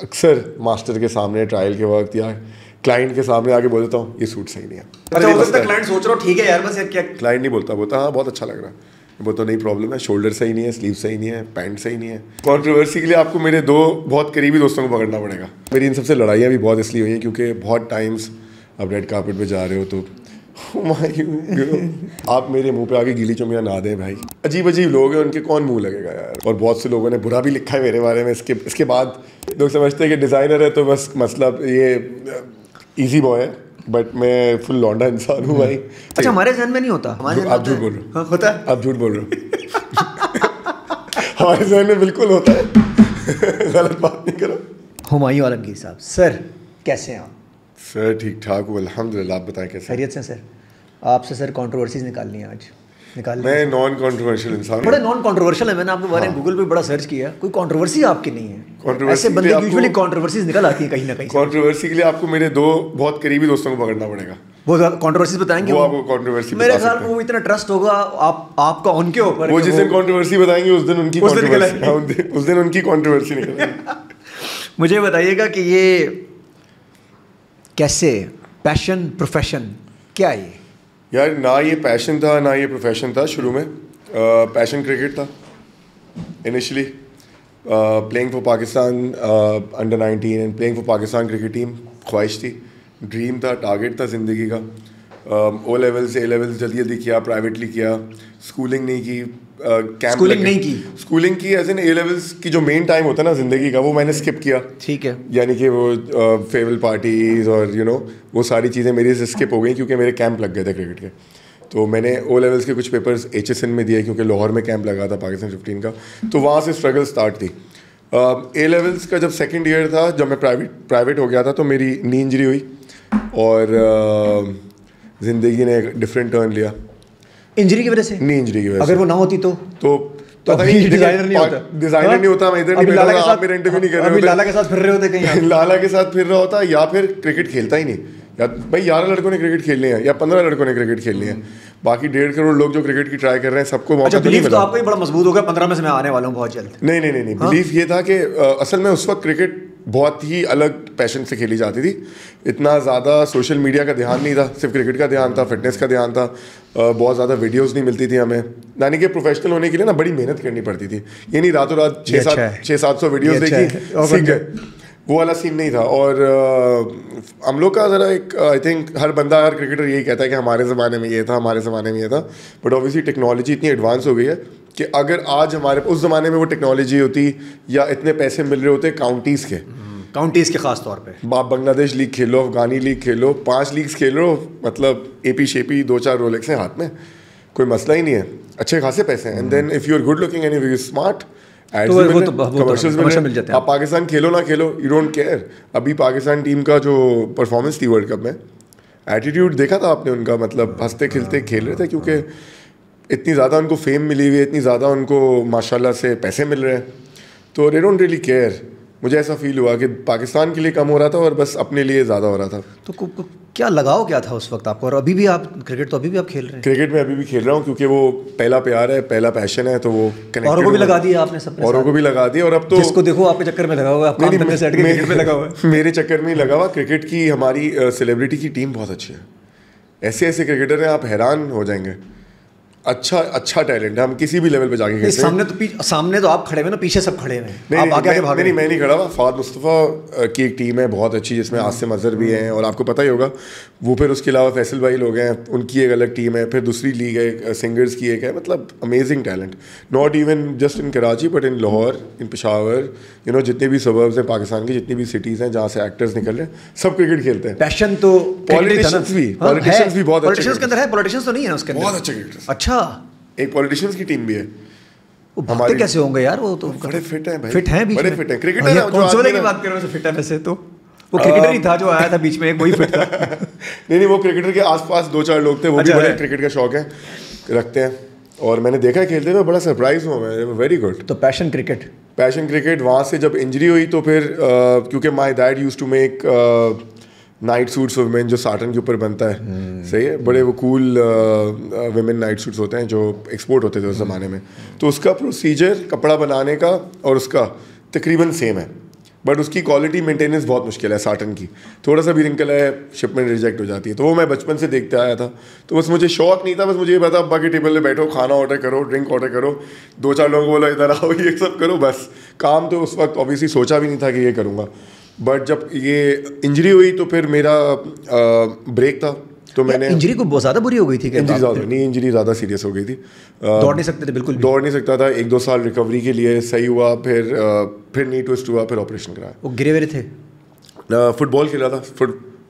अक्सर मास्टर के सामने ट्रायल के वक्त या क्लाइंट के सामने आके बोल देता हूँ ये सूट सही नहीं है। अच्छा हो सकता है क्लाइंट सोच रहा हो ठीक है यार बस क्या। क्लाइंट नहीं बोलता हाँ बहुत अच्छा लग रहा है, वो तो नहीं प्रॉब्लम है, शोल्डर सही नहीं है, स्लीव सही नहीं है, पैंट सही नहीं है। कंट्रोवर्सी के लिए आपको मेरे दो बहुत करीबी दोस्तों को पकड़ना पड़ेगा। मेरी इन सबसे लड़ाइयाँ भी बहुत इसलिए हुई हैं क्योंकि बहुत टाइम्स आप रेड कार्पेट पे जा रहे हो तो आप मेरे मुंह पे आके गीली चुमियाँ ना दें भाई। अजीब अजीब लोग हैं, उनके कौन मुंह लगेगा यार। और बहुत से लोगों ने बुरा भी लिखा है मेरे बारे में। इसके बाद लोग समझते हैं कि डिज़ाइनर है तो बस मतलब ये ईजी बॉय है, बट मैं फुल लौंडा इंसान हूँ भाई। अच्छा हमारे जहन में नहीं होता? आप झूठ बोल रहे हो। होता है? आप झूठ बोल रहे हो। हमारे जहन में बिल्कुल होता है। गलत बात नहीं करो। हुमायूं आलमगीर साहब, सर कैसे हैं आप? सर ठीक ठाक हूँ अल्हम्दुलिल्लाह। आप बताएं कैसे? खैरियत से सर। आपसे सर कंट्रोवर्सीज निकालनी है आज। मैं नॉन कंट्रोवर्शियल इंसान हूँ। बड़े नॉन कंट्रोवर्शियल है। मैंने आपके बारे में गूगल पे बड़ा सर्च किया, कोई कंट्रोवर्सी आपकी नहीं है। ऐसे बंदे यूजुअली कंट्रोवर्सीज निकल आती हैं कहीं ना कहीं। कंट्रोवर्सी के लिए आपको मेरे दो बहुत करीबी दोस्तों को पकड़ना पड़ेगा। वो कंट्रोवर्सीज बताएंगे? वो आपको कंट्रोवर्सी मेरे ख्याल में वो इतना ट्रस्ट होगा आपका उनके ऊपर। वो जिस दिन कंट्रोवर्सी बताएंगे उस दिन उनकी कंट्रोवर्सी निकलेगी। मुझे बताइएगा कि ये कैसे पैशन प्रोफेशन क्या है? यार ना ये पैशन था ना ये प्रोफेशन था। शुरू में पैशन क्रिकेट था initially, playing for Pakistan under 19 and playing for Pakistan cricket team. ख्वाहिश थी, ड्रीम था, टारगेट था ज़िंदगी का। ओ लेवल से ए लेवल जल्दी जल्दी किया, प्राइवेटली किया, स्कूलिंग नहीं की, स्कूलिंग की एज एन ए लेवल्स की जो मेन टाइम होता है ना ज़िंदगी का, वो मैंने स्किप किया। ठीक है, यानी कि वो फेयरवेल पार्टीज़ और वो सारी चीज़ें मेरी से स्किप हो गई क्योंकि मेरे कैंप लग गए थे क्रिकेट के। तो मैंने ओ लेवल्स के कुछ पेपर्स HSN में दिए क्योंकि लाहौर में कैंप लगा था पाकिस्तान 15 का, तो वहाँ से स्ट्रगल स्टार्ट थी। ए लेवल्स का जब सेकेंड ईयर था, जब मैं प्राइवेट हो गया था, तो मेरी नी इंजरी हुई और ज़िंदगी ने एक डिफरेंट टर्न लिया। इंजरी की वजह से? नी इंजरी की वजह से। अगर वो ना होती तो पता नहीं, डिजाइनर नहीं होता। डिजाइनर नहीं होता, मैं इधर नहीं बैठा था, आप मेरा इंटरव्यू नहीं कर रहे होते। लाला के साथ फिर रहे होते कहीं। लाला के साथ फिर रहा होता या फिर क्रिकेट खेलता ही नहीं। या भाई 11 लड़कों ने क्रिकेट खेलनी है या 15 लड़कों ने क्रिकेट खेलनी है, बाकी 1.5 करोड़ लोग जो क्रिकेट की ट्राई कर रहे हैं सबको मौका तो नहीं मिला। तो आपको बड़ा मजबूत हो गया, 15 में से मैं आने वाला हूँ बहुत जल्द। नहीं, बिलीफ ये था कि असल में उस वक्त क्रिकेट बहुत ही अलग पैशन से खेली जाती थी। इतना ज़्यादा सोशल मीडिया का ध्यान नहीं था, सिर्फ क्रिकेट का ध्यान था, फिटनेस का ध्यान था। बहुत ज़्यादा वीडियोस नहीं मिलती थी हमें, यानी कि प्रोफेशनन होने के लिए ना बड़ी मेहनत करनी पड़ती थी। ये नहीं रातों रात 600-700 वीडियोस देखी सीख गए, वो वाला सीन नहीं था। और हम लोग का ज़रा एक आई थिंक हर बंदा हर क्रिकेटर यही कहता है कि हमारे ज़माने में ये था, हमारे ज़माने में ये था, बट ऑब्वियसली टेक्नोलॉजी इतनी एडवांस हो गई है कि अगर आज हमारे उस ज़माने में वो टेक्नोलॉजी होती या इतने पैसे मिल रहे होते काउंटीज़ के ख़ास तौर पे, आप बांग्लादेश लीग खेलो, अफगानी लीग खेलो, 5 लीग्स खेल रहे हो, मतलब AP शेपी 2-4 रोलेक्स हैं हाथ में, कोई मसला ही नहीं है, अच्छे खासे पैसे हैं। And then if you are good looking and if you smart, commercials मिल जाते हैं। आप पाकिस्तान खेलो ना खेलो, यू डोंट केयर। अभी पाकिस्तान टीम का जो परफॉर्मेंस थी वर्ल्ड कप में, एटीट्यूड देखा था आपने उनका, मतलब हंसते खिलते खेल रहे थे क्योंकि इतनी ज़्यादा उनको फेम मिली हुई है, इतनी ज़्यादा उनको माशाल्लाह से पैसे मिल रहे हैं, तो दे डोंट रियली केयर। मुझे ऐसा फील हुआ कि पाकिस्तान के लिए कम हो रहा था और बस अपने लिए ज़्यादा हो रहा था। तो क्या लगाव क्या था उस वक्त आपको? और अभी भी आप क्रिकेट तो अभी भी आप खेल रहे हैं? क्रिकेट में अभी भी खेल रहा हूँ क्योंकि वो पहला प्यार है, पहला पैशन है, तो वो कनेक्टेड। औरों को भी लगा दिया आपने? सब औरों को भी लगा दिया। और अब तो जिसको देखो आपके चक्कर में लगा हुआ है, क्रिकेट में लगा हुआ है। मेरे चक्कर में ही लगा हुआ। क्रिकेट की हमारी सेलिब्रिटी की टीम बहुत अच्छी है, ऐसे ऐसे क्रिकेटर हैं आप हैरान हो जाएंगे। अच्छा टैलेंट है, हम किसी भी लेवल पे जाके खेलते हैं। सामने तो आप खड़े हुए ना, पीछे सब खड़े हुए हैं। नहीं, मैं नहीं खड़ा हुआ। फाद मुस्तफ़ा की एक टीम है बहुत अच्छी, जिसमें आसिम अजहर भी हैं और आपको पता ही होगा वो, फिर उसके अलावा फैसल भाई लोग हैं, उनकी एक अलग टीम है, फिर दूसरी लीग है सिंगर्स की एक है, मतलब amazing talent. Not even just in Karachi but in Lahore, in Peshawar, जितने भी सबर्ब्स हैं पाकिस्तान की, जितनी भी सिटीज़ हैं जहाँ से एक्टर्स निकल रहे हैं, सब क्रिकेट खेलते हैं। पैशन तो पॉलिटिशियंस भी बहुत पॉलिटिशियंस के अंदर है, पॉलिटिशियंस तो नहीं है उसके अंदर, बहुत अच्छे क्रिकेटर्स। अच्छा, एक पॉलिटिशियंस की टीम भी है। वो भागते कैसे होंगे यार? वो तो बड़े फिट हैं भाई, फिट हैं, बड़े फिट हैं। क्रिकेटर है, कौन से वाले की बात कर रहे हो? फिट है वैसे तो वो क्रिकेटर ही था जो आया था बीच में, एक वही फिट था। नहीं, वो क्रिकेटर के आसपास 2-4 लोग थे, वो भी बड़े क्रिकेट का शौक है रखते हैं, और मैंने देखा है खेलते हुए, बड़ा सरप्राइज हुआ मैं, वेरी गुड। तो पैशन क्रिकेट वहाँ से जब इंजरी हुई तो फिर क्योंकि my dad used to make night suits for women, जो साटन के ऊपर बनता है, सही है, बड़े वो कूल वुमेन नाइट सूट्स होते हैं जो एक्सपोर्ट होते थे उस ज़माने में। तो उसका प्रोसीजर कपड़ा बनाने का और उसका तकरीबन सेम है, बट उसकी क्वालिटी मेंटेनेंस बहुत मुश्किल है साटन की, थोड़ा सा भी रिंकल है शिपमेंट रिजेक्ट हो जाती है। तो वो मैं बचपन से देखते आया था, तो बस मुझे शौक नहीं था, बस मुझे ये पता अब्बा के टेबल पे बैठो, खाना ऑर्डर करो, ड्रिंक ऑर्डर करो, 2-4 लोगों को बोलो इधर आओ, ये सब करो बस। काम तो उस वक्त ऑब्वियसली सोचा भी नहीं था कि ये करूँगा, बट जब ये इंजरी हुई तो फिर मेरा ब्रेक था। तो मैंने इंजरी को बहुत ज़्यादा बुरी हो गई थी क्या? इंजरी ज़्यादा सीरियस हो गई थी, दौड़ नहीं सकते थे बिल्कुल भी। दौड़ नहीं सकता था, 1-2 साल रिकवरी के लिए सही हुआ, फिर नी ट्विस्ट हुआ, फिर ऑपरेशन कराया। वो गिरे हुए थे? फुटबॉल खेला था,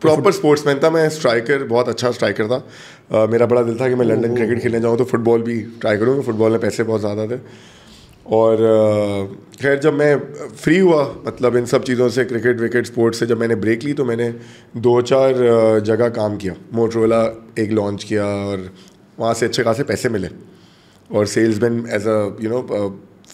प्रॉपर स्पोर्ट्समैन था मैं, स्ट्राइकर, बहुत अच्छा स्ट्राइकर था। मेरा बड़ा दिल था कि मैं लंदन क्रिकेट खेलने जाऊँ तो फुटबॉल भी ट्राई करूँ, फुटबॉल में पैसे बहुत ज़्यादा थे। और खैर जब मैं फ्री हुआ, मतलब इन सब चीज़ों से, क्रिकेट विकेट स्पोर्ट्स से जब मैंने ब्रेक ली, तो मैंने 2-4 जगह काम किया। मोटरोला एक लॉन्च किया और वहाँ से अच्छे खासे पैसे मिले, और salesman as a you know,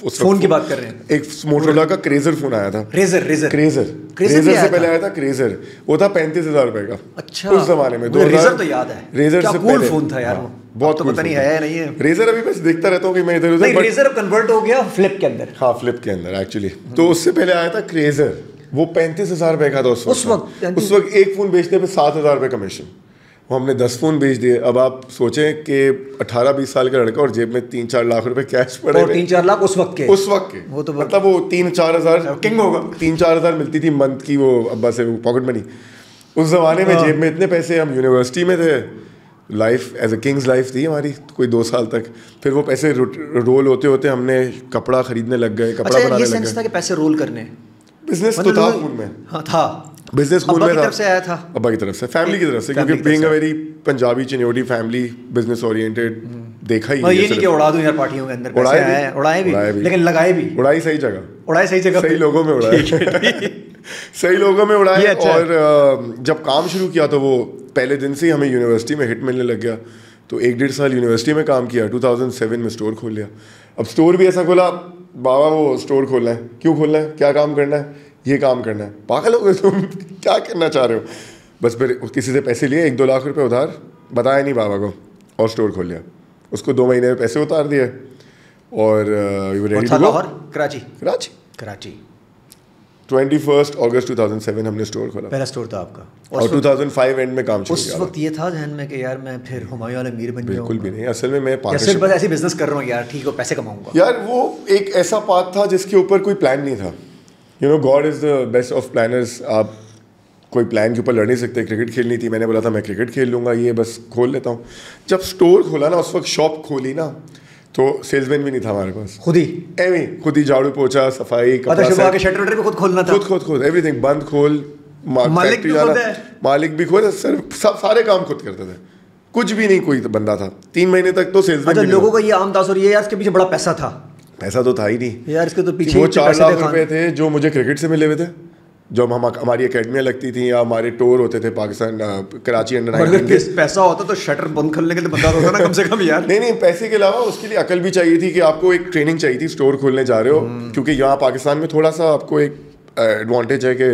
उस फोन की बात कर रहे हैं, एक मोटरोला का क्रेजर फोन आया था। क्रेजर से पहले आया था क्रेजर, वो था 35,000 रुपए का। अच्छा, उस जमाने में रेजर तो याद है, रेजर से कूल फोन था यार, बहुत तो पता नहीं है नहीं है। रेजर अभी बस देखता रहता हूँ कि मैं इधर उधर, रेजर कन्वर्ट हो गया फ्लिप के अंदर। हाँ, फ्लिप के अंदर एक्चुअली। तो उससे पहले आया था क्रेजर, वो 35,000 रुपए का था उस वक्त एक फोन बेचने पे 7,000 रुपए कमीशन। वो हमने 10 फ़ोन बेच दिए। अब आप सोचें कि 18-20 साल का लड़का और जेब में 3-4 लाख रुपए कैश पड़े, और 3-4 लाख उस वक्त के वो तो मतलब वो 3-4 हज़ार किंग होगा, 3-4 हज़ार मिलती थी मंथ की वो अब्बा से पॉकेट मनी उस ज़माने में। जेब में इतने पैसे, हम यूनिवर्सिटी में थे, life as a king's life थी हमारी कोई 2 साल तक। फिर वो पैसे रोल होते होते हमने कपड़ा खरीदने लग गए, कपड़ा बनाने लग गए। था कि पैसे रोल करने, बिजनेस तो था खून में। हाँ था, बिजनेस खून में था। तरफ से आया था, अब्बा की तरफ से, फैमिली की तरफ से, क्योंकि being a very Punjabi Chinioti family, business oriented, देखा ही है। ये नहीं कि उड़ा दूं यार पार्टियों के अंदर, उड़ाए भी, लेकिन लगाए भी, उड़ाई सही जगह, सही लोगों में उड़ाए सही लोगों में उड़ाए। और जब काम शुरू किया तो वो पहले दिन से ही हमें यूनिवर्सिटी में हिट मिलने लग गया। तो 1-1.5 साल यूनिवर्सिटी में काम किया, 2007 में स्टोर खोल लिया। अब स्टोर भी ऐसा खोला, बाबा वो स्टोर खोलना है, क्यों खोलना है, क्या काम करना है, ये काम करना है, पागल हो गए तुम, क्या करना चाह रहे हो। बस फिर किसी से पैसे लिए, 1-2 लाख रुपए उधार, बताया नहीं बाबा को, और स्टोर खोल लिया। उसको 2 महीने में पैसे उतार दिए, और कराची 21 अगस्त 2007 हमने स्टोर खोला, पहला स्टोर था आपका। और 2005 एंड में काम शुरू किया। उस वक्त ये था ध्यान में कि यार मैं फिर हुमायूं वाला अमीर बन जाऊंगा? बिल्कुल भी नहीं, असल में मैं पार्टनरशिप बस ऐसे बिजनेस कर रहा हूँ यार, ठीक है पैसे कमाऊंगा यार। वो एक ऐसा पाथ था जिसके ऊपर कोई प्लान नहीं था। You know, God is the best of planners. आप कोई प्लान के ऊपर लड़ नहीं सकते। क्रिकेट खेलनी थी, मैंने बोला था मैं क्रिकेट खेल लूँगा, ये बस खोल लेता हूँ। जब स्टोर खोला ना, उस वक्त शॉप खोली ना, तो सेल्समैन भी नहीं था हमारे पास, खुद ही झाड़ू पोछा, सफाई, कपड़ा के शटर भी खुद खोलना था, खुद एवरीथिंग, बंद खोल, मालिक भी खुद, सब सारे काम खुद करते थे, कुछ भी नहीं कोई बंदा था 3 महीने तक। तो सेल्समैन लोगों का ये आम तासुर ये यार इसके पीछे बड़ा पैसा था। पैसा तो था ही नहीं यार, इसके तो पीछे वो 4 लाख रुपए थे जो मुझे क्रिकेट से मिले हुए थे, जब हमारी अकेडमियाँ लगती थी या हमारे टूर होते थे पाकिस्तान, कराची अंडर 19। पैसा होता तो शटर बंद करने के लिए बंदा होता ना कम से कम यार। नहीं, पैसे के अलावा उसके लिए अकल भी चाहिए थी कि आपको एक ट्रेनिंग चाहिए थी, स्टोर खोलने जा रहे हो। क्योंकि यहाँ पाकिस्तान में थोड़ा सा आपको एक एडवांटेज है कि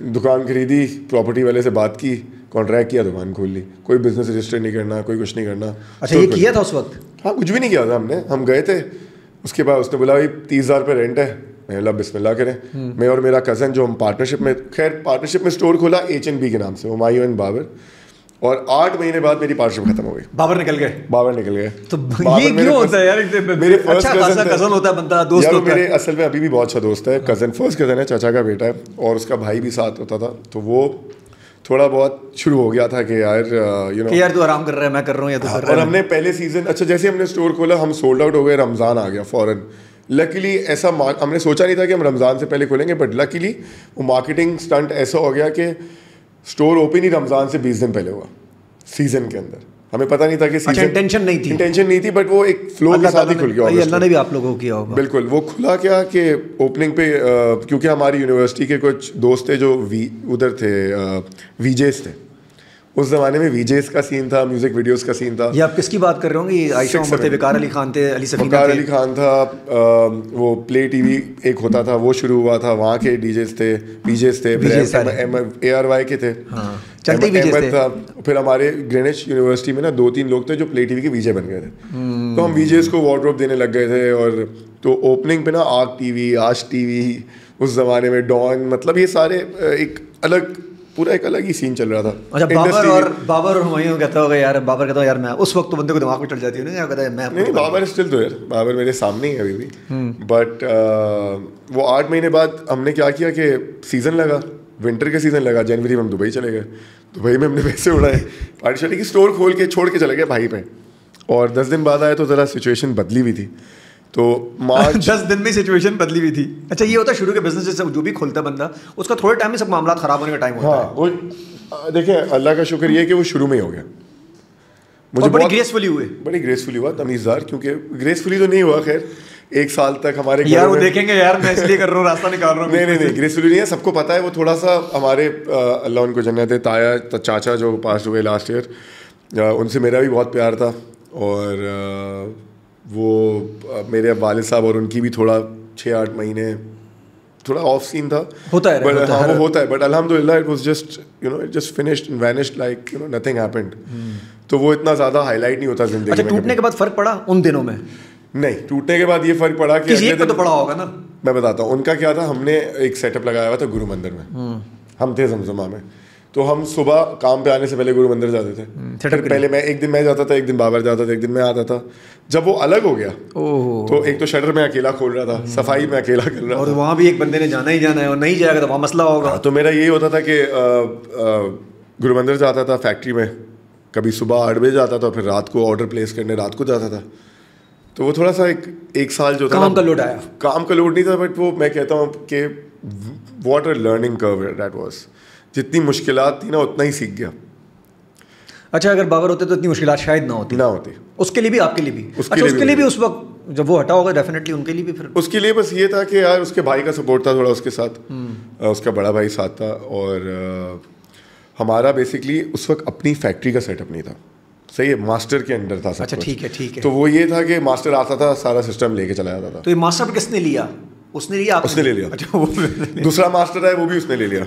दुकान खरीदी, प्रॉपर्टी वाले से बात की, कॉन्ट्रैक्ट किया, दुकान खोल ली, कोई बिजनेस रजिस्टर नहीं करना, कोई कुछ नहीं करना। अच्छा, ये किया था उस वक्त? हाँ, कुछ भी नहीं किया था हमने। हम गए थे, उसके बाद उसने बोला भाई 30,000 रुपये रेंट है। मैं बिस्मिल्लाह करें। मैं और मेरा कज़न जो हम पार्टनरशिप में, खैर पार्टनरशिप में स्टोर खोला H&B के नाम से, हुमायूं एंड बाबर। और 8 महीने बाद मेरी पार्टनरशिप खत्म हो गई। बाबर निकल गए। तो ये क्यों होता है यार? मेरे फर्स्ट कज़न होता है बंदा, दोस्त होता है। मेरे असल में अभी भी बहुत अच्छा दोस्त है, कज़न, फर्स्ट कज़न है, चाचा का बेटा है, और उसका भाई भी साथ होता था। तो वो थोड़ा बहुत शुरू हो गया था कि यार यू नो, यार तू आराम कर रहा है, मैं कर रहा हूँ, या तू कर रहा है। और हमने पहले सीजन, अच्छा जैसे हमने स्टोर खोला, हम सोल्ड आउट हो गए, रमज़ान आ गया फ़ौरन। लकीली ऐसा हमने सोचा नहीं था कि हम रमज़ान से पहले खोलेंगे, बट लकीली वो मार्केटिंग स्टंट ऐसा हो गया कि स्टोर ओपन ही रमज़ान से 20 दिन पहले हुआ सीजन के अंदर। हमें पता नहीं था कि अच्छा, इंटेंशन नहीं थी, बट वो एक फ्लो के साथ ही खुल गया। अल्लाह ने भी आप लोगों को किया होगा। बिल्कुल, वो खुला क्या कि ओपनिंग पे क्योंकि हमारी यूनिवर्सिटी के कुछ दोस्त थे जो उधर थे, वीजेस थे। उस ज़माने में वीजेस का सीन था, म्यूजिक वीडियोस का सीन था। ये आप किसकी बात कर रहे होंगे? आयशा उमर थे, वकार अली खान थे, अली सफीना थे। वकार अली खान था, वो प्ले टीवी एक होता था, वो शुरू हुआ था, वहाँ के डीजेस थे, वीजेस थे, ARY के थे, चलते ही वीजेस था। फिर हमारे ग्रेनिच यूनिवर्सिटी में ना 2-3 लोग थे जो प्ले टीवी के वीजे बन गए थे। तो हम वीजेस को वार्डरोब देने लग गए थे। और तो ओपनिंग पे ना आग टीवी, आज टीवी, उस ज़माने में डॉन, मतलब ये सारे एक अलग, पूरा एक अलग ही सीन चल रहा था। अच्छा, बाबर और हुमायूं कहता होगा यार, बाबर कहता यार मैं, उस वक्त तो बंदे को दिमाग में चल जाती है ना, क्या कहता है मैं नहीं, बाबर स्टिल तो यार, बाबर मेरे सामने ही है अभी भी। बट वो 8 महीने बाद हमने क्या किया कि सीज़न लगा, विंटर का सीज़न लगा, जनवरी में हम दुबई चले गए। दुबई में हमने पैसे उड़ाए, पार्टी की स्टोर खोल के छोड़ के चले गए भाई पे, और 10 दिन बाद आए तो ज़रा सिचुएशन बदली हुई थी। तो मार्च 10 दिन में सिचुएशन बदली हुई थी। अच्छा, ये होता है शुरू के बिजनेस जैसे जो भी खोलता बंदा, उसका थोड़े टाइम में सब मामला ख़राब होने का टाइम होता है। वो देखिए, अल्लाह का शुक्र ये कि वो शुरू में ही हो गया। मुझे बड़ी ग्रेसफुली हुए, बड़ी ग्रेसफुली हुआ, तमीज़दार, क्योंकि ग्रेसफुली तो नहीं हुआ, खैर 1 साल तक हमारे यार वो देखेंगे यार मैं इसलिए कर रहा हूँ, रास्ता निकाल रहा हूँ। नहीं, ग्रेसफुली नहीं है, सबको पता है। वो थोड़ा सा हमारे अल्लाह उनको जन्नत दे, ताया चाचा जो पास हुए लास्ट ईयर, उनसे मेरा भी बहुत प्यार था, और वो मेरे वालिद साहब और उनकी भी थोड़ा 6-8 महीने थोड़ा ऑफ सीन था, होता है, बट हाँ वो होता है, बट अल्हम्दुलिल्लाह it was just it just finished and vanished like nothing happened. तो वो इतना ज़्यादा हाईलाइट नहीं होता जिंदगी में। अच्छा, टूटने के बाद फ़र्क पड़ा उन दिनों में? नहीं, टूटने के बाद ये फ़र्क पड़ा कि किसी एक को तो पड़ा होगा ना। मैं बताता हूँ उनका क्या था। हमने एक सेटअप लगाया हुआ था गुरु मंदिर में, हम थे जमजमा में, तो हम सुबह काम पे आने से पहले गुरु मंदिर जाते थे। फिर पहले एक दिन मैं जाता था, एक दिन बाबर जाता था, एक दिन मैं आता था। जब वो अलग हो गया तो एक तो शटर में अकेला खोल रहा था, सफाई में अकेला कर रहा था, और वहाँ भी एक बंदे ने जाना ही जाना है, और नहीं जाएगा तो वहाँ मसला होगा। तो मेरा यही होता था कि गुरु मंदिर जाता था फैक्ट्री में, कभी सुबह 8 बजे जाता था, फिर रात को ऑर्डर प्लेस करने रात को जाता था। तो वो थोड़ा सा एक साल जो था काम का लोड आया। काम का लोड नहीं था, बट वो मैं कहता हूँ कि what a learning curve that was. जितनी मुश्किलात थी ना उतना ही सीख गया। अच्छा, अगर बाबर होते तो इतनी मुश्किलात शायद ना होती। उसके लिए भी, आपके लिए भी। उसके लिए भी उस वक्त जब वो हटा होगा डेफिनेटली उनके लिए भी। फिर उसके लिए बस ये था कि यार उसके भाई का सपोर्ट था थोड़ा उसके साथ, उसका बड़ा भाई साथ था, और हमारा बेसिकली उस वक्त अपनी फैक्ट्री का सेटअप नहीं था। सही है, मास्टर के अंडर था सब। अच्छा, ठीक है। तो वो ये था कि मास्टर आता था, सारा सिस्टम लेके चला जाता था। तो ये मास्टर किसने लिया? उसने लिया, उसने ले लिया। अच्छा, वो दूसरा मास्टर है वो भी उसने ले लिया।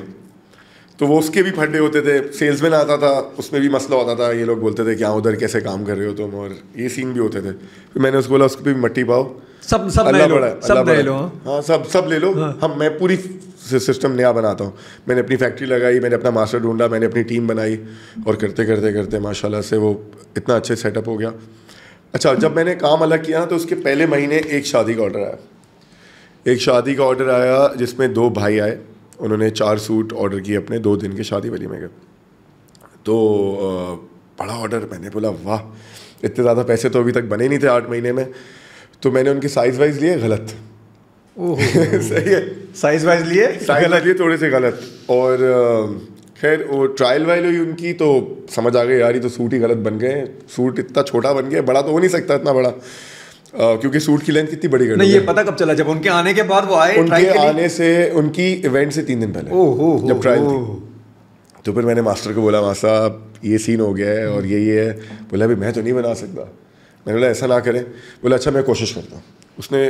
तो वो उसके भी फंडे होते थे, सेल्समैन आता था, उसमें भी मसला होता था। ये लोग बोलते थे क्या उधर कैसे काम कर रहे हो तुम, और ये सीन भी होते थे। फिर मैंने उसको बोला उसको भी मट्टी पाओ, सब नए लो। हाँ, सब ले लो। हम मैं पूरी सिस्टम नया बनाता हूँ। मैंने अपनी फैक्ट्री लगाई, मैंने अपना मास्टर ढूंढा, मैंने अपनी टीम बनाई, और करते करते करते माशाल्लाह से वो इतना अच्छे सेटअप हो गया। अच्छा, जब मैंने काम अलग किया ना तो उसके पहले महीने एक शादी का ऑर्डर आया, जिसमें 2 भाई आए। उन्होंने 4 सूट ऑर्डर किए अपने 2 दिन के शादी वाली में गए। तो बड़ा ऑर्डर, मैंने बोला वाह, इतने ज़्यादा पैसे तो अभी तक बने नहीं थे 8 महीने में। तो मैंने उनके साइज़ वाइज लिए गलत। सही है, साइज़ वाइज लिए थोड़े से गलत। और खैर वो ट्रायल वाइल हुई उनकी, तो समझ आ गई यार ये तो सूट ही गलत बन गए। सूट इतना छोटा बन गया, बड़ा तो हो नहीं सकता इतना बड़ा, क्योंकि सूट की लेंथ कितनी बड़ी कर नहीं, ये पता कब चला? जब उनके आने के बाद वो आए, उनके आने से, उनकी इवेंट से 3 दिन पहले जब ट्रायल थी। तो फिर मैंने मास्टर को बोला, मास्टर साहब ये सीन हो गया है और ये है। बोला अभी मैं तो नहीं बना सकता। मैंने बोला ऐसा ना करें। बोला अच्छा मैं कोशिश करता हूँ। उसने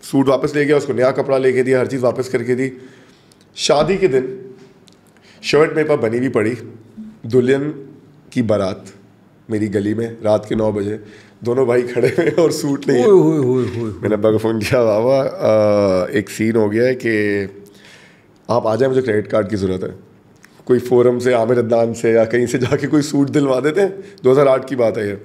सूट वापस ले गया, उसको नया कपड़ा लेके दिया, हर चीज़ वापस करके दी। शादी के दिन शर्ट मेरे पास बनी भी पड़ी। दुल्हन की बारात मेरी गली में रात के 9 बजे, दोनों भाई खड़े हुए और सूट नहीं है। मैंने अब्बा को फ़ोन किया, बाबा एक सीन हो गया है कि आप आ जाए, मुझे क्रेडिट कार्ड की ज़रूरत है। कोई फोरम से, आमिर अदनान से या कहीं से जाके कोई सूट दिलवा देते हैं। 2008 की बात है ये,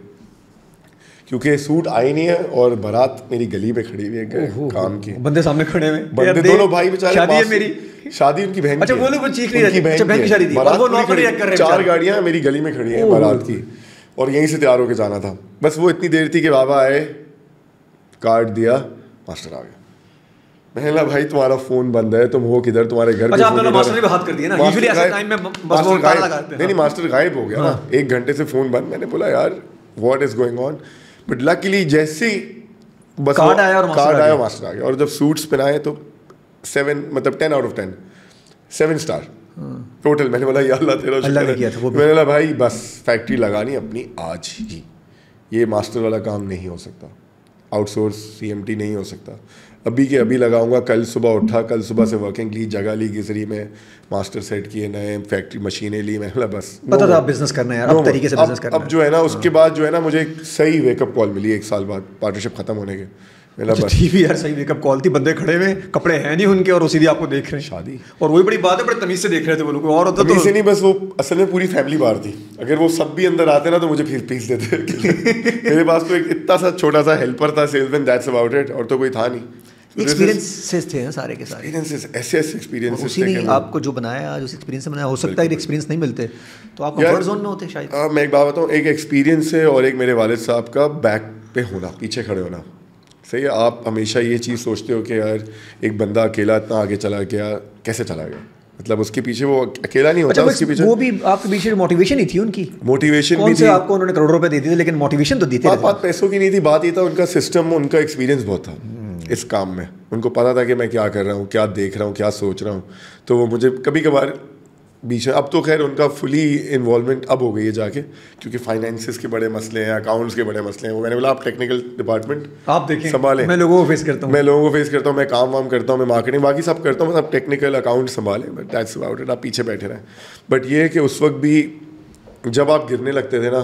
क्योंकि सूट आई नहीं है और बारात मेरी गली में खड़ी हुई है काम की। बंदे सामने खड़े हुए, बंदे दोनों भाई बेचारे। शादी है मेरी, शादी उनकी बहन। अच्छा, वो लोग चीख रही है, बहन की शादी थी और वो नौकरी कर रहे हैं। 4 गाड़ियां मेरी गली में खड़ी हैं बारात की, और यहीं से तैयार होके जाना था। बस वो इतनी देर थी कि बाबा आए, कार्ड दिया, मास्टर आ गया। मैंने कहा भाई तुम्हारा फोन बंद है, तुम हो किधर, तुम्हारे घर। अच्छा, आपने मास्टर ने भी हाथ कर दिया ना। यूजुअली ऐसे टाइम में बस वो ताला लगाते हैं। नहीं, मास्टर गायब हो गया ना, 1 घंटे से फोन बंद। मैंने बोला यार what is going on, but luckily जैसे बस कार्ड आया और मास्टर आ गया। और जब सूट्स पहनाए तो 7 मतलब 10 out of 10 7 स्टार टोटल। मैंने बोला या अल्लाह तेरा शुक्र है। मैंने बोला भाई बस फैक्ट्री लगानी अपनी आज ही, ये मास्टर वाला काम नहीं हो सकता, आउटसोर्स CMT नहीं हो सकता। अभी के अभी लगाऊंगा। कल सुबह उठा, कल सुबह से वर्किंग ली, जगह ली गिजरी में, मास्टर सेट किए, नए फैक्ट्री मशीनें ली। मैंने बोला बस पता था बिजनेस करना है यार, अब तरीके से बिजनेस करना है। अब जो है ना उसके बाद जो है ना मुझे एक सही वेकअप कॉल मिली 1 साल बाद पार्टनरशिप खत्म होने के। ठीक है यार, सही मेकअप कॉल थी, बंदे खड़े हुए, कपड़े हैं नहीं उनके और वो सीधे आपको देख रहे हैं। शादी, और वही बड़ी बात है, बड़े तमीज से देख रहे थे वो लोग। और होता तो नहीं, बस वो असल में पूरी फैमिली बाहर थी। अगर वो सब भी अंदर आते ना तो मुझे पीस देते। मेरे पास तो एक इतना सा छोटा सा हेल्पर था, सेल्समैन, दैट्स अबाउट इट, और तो कोई था नहीं। एक्सपीरियंसेस थे सारे के सारे, ऐसे एक्सपीरियंसेस उसी ने आपको जो बनाया, जो एक्सपीरियंस से बनाया। हो सकता है एक्सपीरियंस नहीं मिलते तो आप कंफर्ट जोन में होते शायद। मैं एक बात बताऊँ, एक एक्सपीरियंस है और एक मेरे वालिद साहब का बैक पे होना, पीछे खड़े होना। सही है, आप हमेशा ये चीज़ सोचते हो कि यार एक बंदा अकेला इतना आगे चला गया, कैसे चला गया, मतलब उसके पीछे वो अकेला नहीं होता। उसके पीछे वो भी आपके पीछे मोटिवेशन ही थी उनकी। मोटिवेशन भी थी, आपको उन्होंने करोड़ों रुपए दे दिए लेकिन मोटिवेशन तो दी थी। बात पैसों की नहीं थी, बात ये था उनका सिस्टम, उनका एक्सपीरियंस बहुत था इस काम में। उनको पता था कि मैं क्या कर रहा हूँ, क्या देख रहा हूँ, क्या सोच रहा हूँ। तो वो मुझे कभी कभार बीच में, अब तो खैर उनका फुली इन्वॉल्वमेंट अब हो गई है जाके, क्योंकि फाइनेंसेस के बड़े मसले हैं, अकाउंट्स के बड़े मसले हैं। वो मैंने बोला आप टेक्निकल डिपार्टमेंट आप देखें, संभालें, मैं लोगों को फेस करता हूँ, मैं काम वाम करता हूँ, मैं मार्केटिंग बाकी सब करता हूँ, सब टेक्निकल अकाउंट संभालें, बट दैट्स अबाउट इट। आप पीछे बैठे रहें। बट ये है कि उस वक्त भी जब आप गिरने लगते थे ना,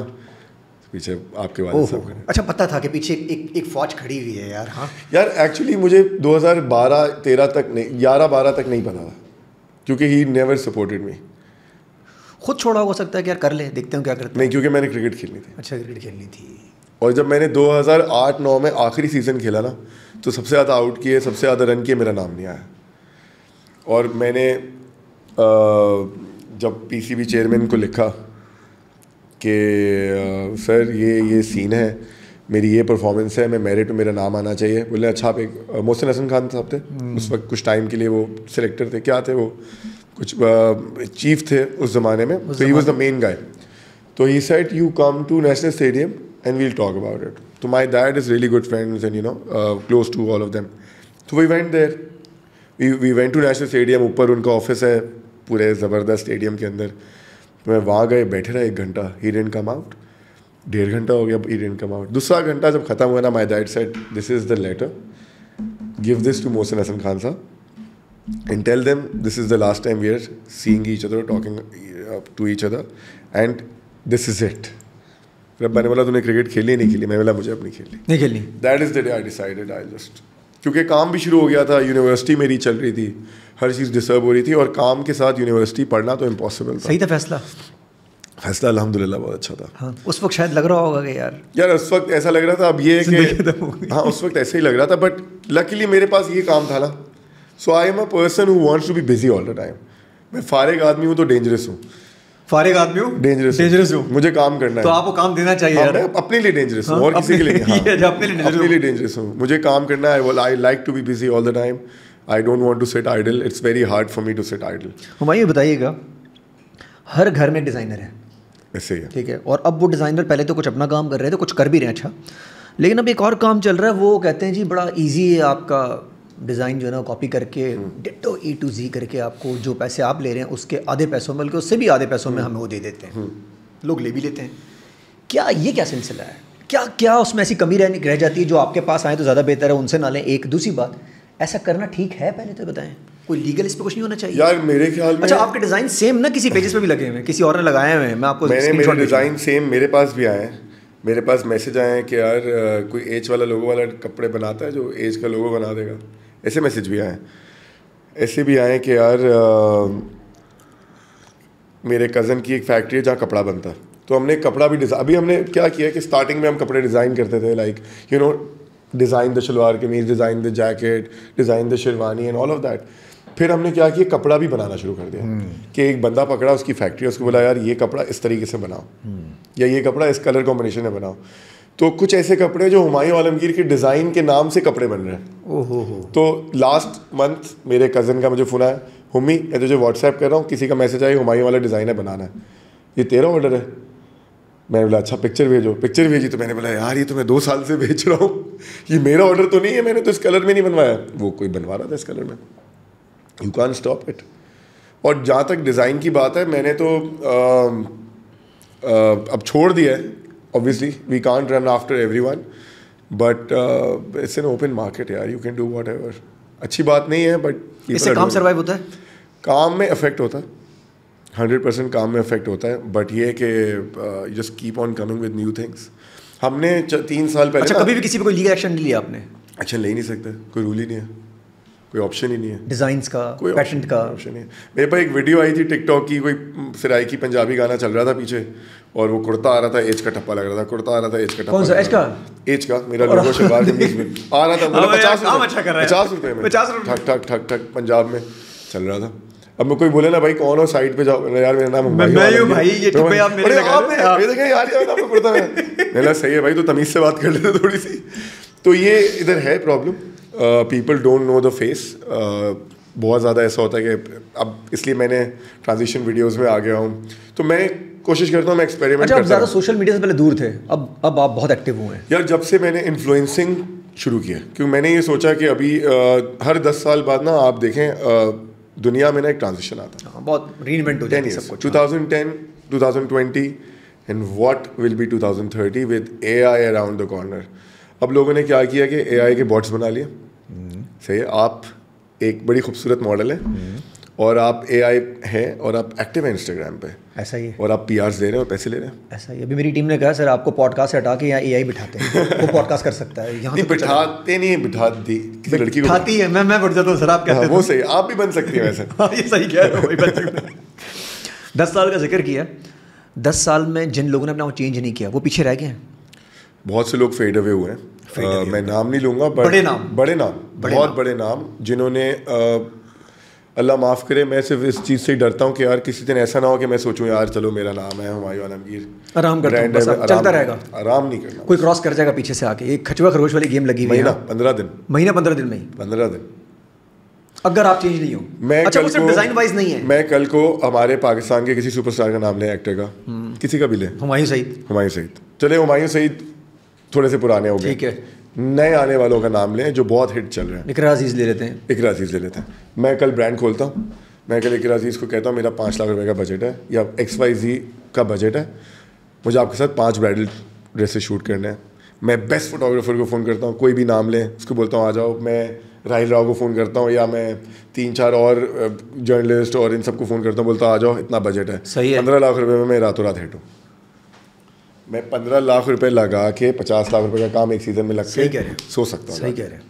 पीछे आपके वाले साहब। अच्छा, पता था कि पीछे एक फौज खड़ी हुई है यार। हाँ यार, एक्चुअली मुझे 2012-13 तक नहीं, 11-12 तक नहीं पता था, क्योंकि ही नेवर सपोर्टेड मी। खुद छोड़ा हो सकता है कि यार कर ले, देखते हैं क्या करते हैं। नहीं, क्योंकि मैंने क्रिकेट खेलनी थी। अच्छा, क्रिकेट खेलनी थी। और जब मैंने 2008-9 में आखिरी सीज़न खेला ना, तो सबसे ज़्यादा आउट किए, सबसे ज़्यादा रन किए, मेरा नाम नहीं आया। और मैंने जब पीसीबी चेयरमैन को लिखा कि सर ये सीन है, मेरी ये परफॉर्मेंस है, मैं मेरिट में मेरा नाम आना चाहिए। बोले अच्छा, आप एक मोहसिन हसन खान साहब थे उस वक्त, कुछ टाइम के लिए वो सिलेक्टर थे, क्या थे वो, कुछ चीफ थे उस ज़माने में, तो he was the main guy. तो he said you come to National Stadium and we'll talk about it. तो my dad is really good friends and you know close to all of them. तो we went there, we went to National Stadium. ऊपर उनका office है पूरे ज़बरदस्त stadium के अंदर। मैं वहाँ गए, बैठे रहा 1 घंटा, ही डिडंट कम आउट। 1.5 घंटा हो गया, ही डिडंट कम आउट। दूसरा घंटा जब खत्म हुआ ना, my dad said this is the letter, give this to Mohsin Hasan Khan sahab and tell them this is the last time we are seeing each other, talking to each other, and this is it. जब मैंने बोला तूने cricket खेली नहीं खेली, मैंने बोला मुझे अब नहीं खेलनी। That is the day I decided I just, क्योंकि काम भी शुरू हो गया था, यूनिवर्सिटी मेरी चल रही थी, हर चीज़ डिस्टर्ब हो रही थी, और काम के साथ यूनिवर्सिटी पढ़ना तो इम्पॉसिबल था। सही था फैसला अल्हम्दुलिल्लाह बहुत अच्छा था। हाँ, उस वक्त शायद लग रहा होगा कि यार उस वक्त ऐसा लग रहा था, अब ये कि हाँ उस वक्त ऐसे ही लग रहा था, बट लकीली मेरे पास ये काम था ना। So I am a person who wants to be busy all the time. मैं फारिग आदमी हूँ तो डेंजरस हूँ, फारिग आदमी हूँ, डेंजरस हूँ, मुझे काम करना है। तो आपको काम देना चाहिए यार। मैं अपने लिए डेंजरस हूँ, और किसी के लिए नहीं। अपने लिए डेंजरस हूँ, मुझे काम करना है। I like to be busy all the time, I don't want to sit idle, it's very hard for me to sit idle. Humayun बताइएगा, हर घर में डिज़ाइनर है, ऐसे ही है, ठीक है, और अब वो डिज़ाइनर पहले तो कुछ अपना काम कर रहे थे, कुछ कर भी रहे हैं अच्छा, लेकिन अब एक और काम चल रहा है, वो कहते हैं जी बड़ा ईजी है आपका डिज़ाइन जो है ना कॉपी करके डिट्टो E to Z करके आपको जो पैसे आप ले रहे हैं उसके आधे पैसों में, बल्कि उससे भी आधे पैसों में हमें वो दे देते हैं। लोग ले भी लेते हैं। क्या ये क्या सिलसिला है? क्या उसमें ऐसी कमी रह जाती है जो आपके पास आए तो ज़्यादा बेहतर है, उनसे ना लें? एक दूसरी बात, ऐसा करना ठीक है? पहले तो बताएं, कोई लीगल इस पर कुछ नहीं होना चाहिए यार मेरे ख्याल में। अच्छा, आपके डिज़ाइन सेम ना किसी पेजेस पे भी लगे हुए हैं, किसी और ने लगाए हुए हैं, मैं आपको मेरे डिज़ाइन सेम मेरे पास भी आए हैं। मेरे पास मैसेज आए हैं कि यार कोई एज वाला लोगो वाला कपड़े बनाता है जो एज का लोगो बना देगा, ऐसे मैसेज भी आए। ऐसे भी आए कि यार मेरे कज़न की एक फैक्ट्री है जहाँ कपड़ा बनता है, तो हमने कपड़ा भी अभी हमने क्या किया कि स्टार्टिंग में हम कपड़े डिज़ाइन करते थे, like you know design the shalwar kameez, design the jacket, design the sherwani and all of that. फिर हमने क्या किया, कपड़ा भी बनाना शुरू कर दिया कि एक बंदा पकड़ा, उसकी फैक्ट्री, उसको बोला यार ये कपड़ा इस तरीके से बनाओ, या ये कपड़ा इस कलर कॉम्बिनेशन में बनाओ। तो कुछ ऐसे कपड़े जो हुमायूं आलमगीर के डिज़ाइन के नाम से कपड़े बन रहे हैं। ओहो। तो लास्ट मंथ मेरे कज़न का मुझे फ़ोन आया, हुम्मी मैं तुझे व्हाट्सएप कर रहा हूँ, किसी का मैसेज आया हुमायूं वाला डिज़ाइन है, बनाना है, ये तेरा ऑर्डर है। मैंने बोला अच्छा पिक्चर भेजो, पिक्चर भेजी। तो मैंने बोला यार ये तो मैं 2 साल से बेच रहा हूँ, ये मेरा ऑर्डर तो नहीं है, मैंने तो इस कलर में नहीं बनवाया। वो कोई बनवा रहा था इस कलर में, यू कैन स्टॉप इट। और जहाँ तक डिज़ाइन की बात है, मैंने तो अब छोड़ दिया है। Obviously, we can't run after everyone, but it's an open market यार, you can do whatever. अच्छी बात नहीं है, but इससे काम सर्वाइव होता है? काम में इफेक्ट होता है, 100% काम में इफेक्ट होता है, बट ये कि just keep on coming with new things. हमने 3 साल पहले अच्छा, कभी भी किसी पे कोई लीगल एक्शन नहीं लिया आपने? एक्शन ले ही नहीं सकते, कोई रूल ही नहीं है, कोई ऑप्शन ही नहीं है डिज़ाइंस का, कोई पैटेंट का ऑप्शन नहीं है। मेरे पास एक वीडियो आई थी टिकटॉक की, कोई सराइकी पंजाबी गाना चल रहा था पीछे और वो कुर्ता आ रहा था, एज का टप्पा लग रहा था, कुर्ता आ रहा था, एज का टप्पा। कौन सा एज का? एज का मेरा लोगो शलवार कमीज में आ रहा था, मतलब 50 रुपए में 50 रुपए ठक ठक ठक ठक पंजाब में चल रहा था। अब मैं कोई बोले ना भाई कौन हो, साइड पे जाओ, यार मेरा नाम मैं हूं भाई, ये टुप्पे आप मेरे लगा रहे हैं। ये देखें यार ये नाम कुर्ता है, मैंने सही है भाई, तो तमीज से बात कर लेते थोड़ी सी। तो ये इधर है problem, people don't know the face. बहुत ज़्यादा ऐसा होता है कि अब इसलिए मैंने ट्रांजिशन वीडियोस में आ गया हूँ, तो मैं कोशिश करता हूँ, मैं एक्सपेरिमेंट अच्छा, करता हूँ। ज़्यादा सोशल मीडिया से पहले दूर थे, अब आप बहुत एक्टिव हुए हैं। यार जब से मैंने इन्फ्लुएंसिंग शुरू किया, क्योंकि मैंने ये सोचा कि अभी हर 10 साल बाद ना आप देखें दुनिया में ना एक ट्रांजिशन आता है, बहुत रीइन्वेंट हो जाएगी सब कुछ। 2010 2020 and what will be 2030 with AI around the corner. अब लोगों ने क्या किया कि AI के बॉट्स बना लिए। सही है, आप एक बड़ी खूबसूरत मॉडल है और आप AI हैं और आप एक्टिव हैं इंस्टाग्राम पे, ऐसा ही है, और आप PRs दे रहे हैं और पैसे ले रहे हैं। ऐसा ही। अभी मेरी टीम ने कहा सर आपको पॉडकास्ट से हटा के यहाँ AI बिठाते हैं, वो पॉडकास्ट कर सकता है यहाँ। नहीं बिठाते नहीं, बिठा दी किसी लड़की को बिठाती है, मैं बढ़ जाता हूँ सर, आप कहते हैं वो सही, आप भी बन सकती हैं वैसे। हाँ ये सही कह रहे हो, वही बन सकता है। 10 साल का जिक्र किया, 10 साल में जिन लोगों ने अपना वो चेंज नहीं किया वो पीछे रह गए हैं। बहुत से लोग फेड अवे हुए हैं, मैं नाम नहीं लूंगा, बड़े नाम बहुत बड़े नाम जिन्होंने अल्लाह माफ़ करे, मैं सिर्फ इस चीज़ से ही डरता हूँ कि यार किसी दिन ऐसा ना हो कि मैं सोचूं यार चलो मेरा नाम है हुमायूं आलमगीर, आराम करता हूं, बस चलता रहेगा, आराम नहीं करना। कोई क्रॉस कर जाएगा पीछे से आके, एक खचुआ खरगोश वाली गेम लगी हुई है। महीना 15 दिन में ही 15 दिन अगर आप चेंज नहीं हो। मैं अच्छा, वो सिर्फ डिजाइन वाइज नहीं है। मैं कल को हमारे पाकिस्तान के किसी सुपरस्टार का नाम लें, एक्टर का, किसी का भी लें, हुमायूं सईद, चले हुमायूं सईद थोड़े से पुराने हो गए, ठीक है, नए आने वालों का नाम लें जो बहुत हिट चल रहे हैं। इकरा अजीज ले लेते हैं। मैं कल ब्रांड खोलता हूँ, मैं कल इकरा अजीज को कहता हूँ मेरा 5 लाख रुपए का बजट है या XYZ का बजट है, मुझे आपके साथ 5 ब्राइडल ड्रेसेस शूट करने हैं। मैं बेस्ट फोटोग्राफर को फ़ोन करता हूँ, कोई भी नाम लें, उसको बोलता हूँ आ जाओ। मैं राहिल राव को फ़ोन करता हूँ, या मैं 3-4 और जर्नलिस्ट और इन सबको फ़ोन करता हूँ, बोलता हूँ आ जाओ, इतना बजट है। सही है। 15 लाख रुपए में मैं रातों रात हिट हूँ। मैं 15 लाख रुपए लगा के 50 लाख रुपए का काम एक सीज़न में लग के सो सकता हूँ। सही कह रहे हैं।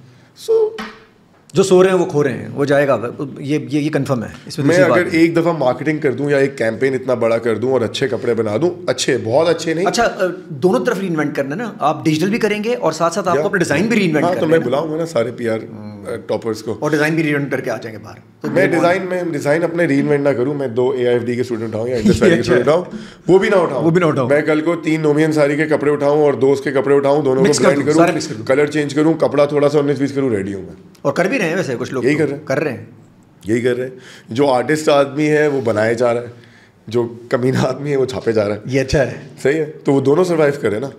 जो सो रहे हैं वो खो रहे हैं, वो जाएगा, ये कंफर्म है इसमें। मैं अगर एक दफ़ा मार्केटिंग कर दूं या एक कैंपेन इतना बड़ा कर दूं और अच्छे कपड़े बना दूं, अच्छे, बहुत अच्छे नहीं, अच्छा दोनों तरफ रीइन्वेंट करना ना, आप डिजिटल भी करेंगे और साथ साथ आपको अपना डिज़ाइन भी रीइन्वेंट करना है। तो मैं बुलाऊंगा ना सारे PR टॉपर्स को, और डिज़ाइन भी रीइन्वेंट करके आ जाएंगे बाहर। तो मैं डिज़ाइन अपने रीइन्वेंट ना करूं, मैं 2 AIFD के स्टूडेंट उठाऊं या इंडस वैली के स्टूडेंट उठाऊं, वो भी ना उठाऊं। मैं कल को 3 नोमियन सारी के कपड़े उठाऊं और 2 के कपड़े उठाऊं, दोनों को ब्लेंड करूं, कलर चेंज करूं, कपड़ा थोड़ा सा 19-20 करूं, रेडी हूं मैं। और कर भी रहे हैं वैसे कुछ लोग, यही कर रहे हैं। जो आर्टिस्ट आदमी है वो बनाए जा रहा है, जो कमीना आदमी है वो छापे जा रहा है। ये अच्छा है, सही है, तो वो दोनों सर्वाइव करे ना।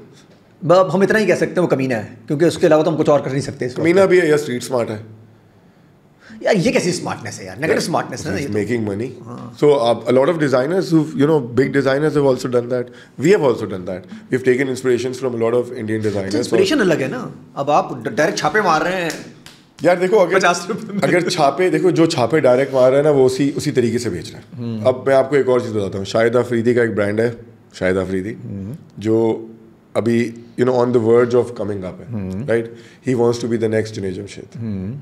अब हम इतना ही कह सकते हैं वो कमीना है, क्योंकि उसके अलावा तो हम कुछ और कर नहीं सकते। कमीना भी है या स्ट्रीट स्मार्ट है यार, ये कैसी स्मार्टनेस है यार, नेगेटिव स्मार्टनेस है, making money. So a lot of designers who, big designers have also done that. We have also done that. We've taken inspirations from a lot of Indian designers. Inspiration अलग है ना, अब आप direct छापे मार रहे हैं यार। देखो अगर छापे, देखो जो छापे डायरेक्ट मार रहा है ना, वो उसी तरीके से बेच रहा है। अब मैं आपको एक और चीज़ बताता हूँ, शाहिद अफरीदी का एक ब्रांड है, शाहिद अफरीदी, जो अभी on the verge of coming up है, right. He wants to be the next Junaid Jamshed.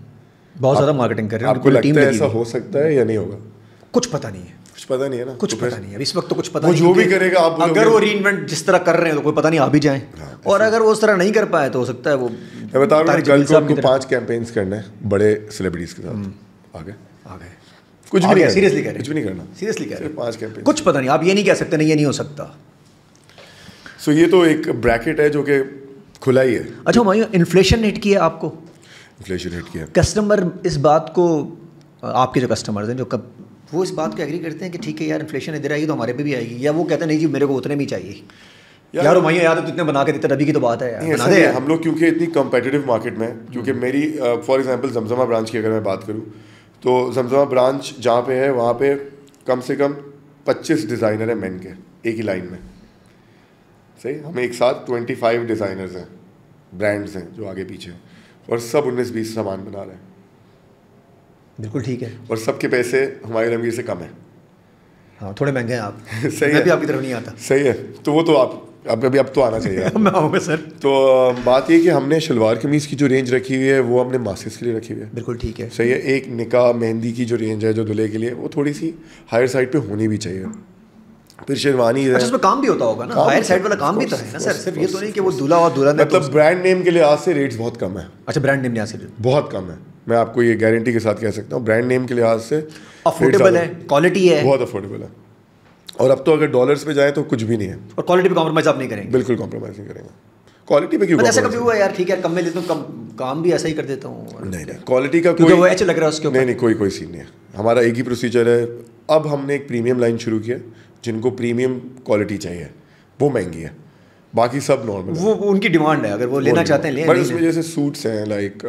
बहुत ज़्यादा मार्केटिंग कर रहे हैं। आपको लगता है ऐसा हो सकता है या नहीं होगा? कुछ पता नहीं है, कुछ पता नहीं है इस वक्त तो कुछ पता नहीं। वो जो भी करेगा, आप अगर वो रीइन्वेंट जिस तरह कर रहे हैं तो कोई पता नहीं आ भी जाए, और अगर वो उस तरह नहीं कर पाए तो हो सकता है वो। मैं बता रहा हूँ, कल को आपको 5 कैंपेन्स करने हैं बड़े सेलिब्रिटीज के साथ। आगे कुछ भी नहीं, सीरियसली कह रहे हैं, कुछ भी नहीं करना, सीरियसली कह रहे हैं, 5 कैंपेन। कुछ पता नहीं, आप ये नहीं कह सकते नहीं ये नहीं हो सकता। सो ये तो एक ब्रैकेट है जो कि खुला ही है। अच्छा हुमायूं, इन्फ्लेशन हिट किया आपको? इन्फ्लेशन हिट किया। कस्टमर इस बात को, आपके जो कस्टमर्स हैं, जो वो इस बात को एग्री करते हैं कि ठीक है यार इन्फ्लेशन इधर आएगी तो हमारे पे भी आएगी, या वो कहते हैं नहीं जी मेरे को उतने में ही चाहिए? यार हुमायूं यार तो इतने बना के देते, अभी की तो बात है यार, बना दे यार। हम लोग क्योंकि इतनी कम्पिटिटिव मार्केट में, क्योंकि मेरी फॉर एग्जांपल जमजमा ब्रांच की अगर मैं बात करूँ, तो जमजमा ब्रांच जहाँ पे है वहाँ पे कम से कम 25 डिज़ाइनर हैं मेन के, एक ही लाइन में। सही, हम एक साथ 25 डिज़ाइनर्स हैं, ब्रांड्स हैं जो आगे पीछे, और सब 19-20 सामान बना रहे हैं। बिल्कुल ठीक है, और सबके पैसे हुमायूं आलमगीर से कम है। हाँ, थोड़े महंगे हैं आप। सही मैं है, भी आपकी तरफ नहीं आता। सही है, तो वो तो आप अब तो आना चाहिए। मैं आऊँगा सर। तो बात ये कि हमने शलवार कमीज़ की जो रेंज रखी हुई है वो हमने मासेस के लिए रखी हुई है। बिल्कुल ठीक है, सही है। एक निकाह मेहंदी की जो रेंज है जो दूल्हे के लिए, वो थोड़ी सी हायर साइड पे होनी भी चाहिए। फिर शेरवानी है। अच्छा, उसमें काम भी होता होगा ना, हायर साइड वाला काम भी तो है ना सर, सिर्फ ये तो नहीं कि वो दूल्हा और दुल्हन। मतलब ब्रांड नेम के लिहाज से रेट्स बहुत कम है। अच्छा, ब्रांड नेम लिहाज से बहुत कम है, मैं आपको ये गारंटी के साथ कह सकता हूँ। ब्रांड नेम के लिहाज से अफोर्डेबल है, क्वालिटी है, बहुत अफोर्डेबल है। और अब तो अगर डॉलर्स पे जाए तो कुछ भी नहीं है। और क्वालिटी पे कॉम्प्रोमाइज आप नहीं करेंगे? बिल्कुल कॉम्प्रोमाइज नहीं करेंगे। क्वालिटी पे क्यों? ऐसा कभी हुआ यार, ठीक है कम में लेता हूँ, कम काम भी ऐसा ही कर देता हूँ? नहीं, क्वालिटी का कोई वो ऐसे लग रहा है उसके ऊपर। नहीं, कोई सीन नहीं है। हमारा एक ही प्रोसीजर है। अब हमने एक प्रीमियम लाइन शुरू किया, जिनको प्रीमियम क्वालिटी चाहिए वो महंगी है, बाकी सब नॉर्मल। वो उनकी डिमांड है, अगर वो लेना चाहते हैं ले। बट इसमें जैसे सूट्स हैं, like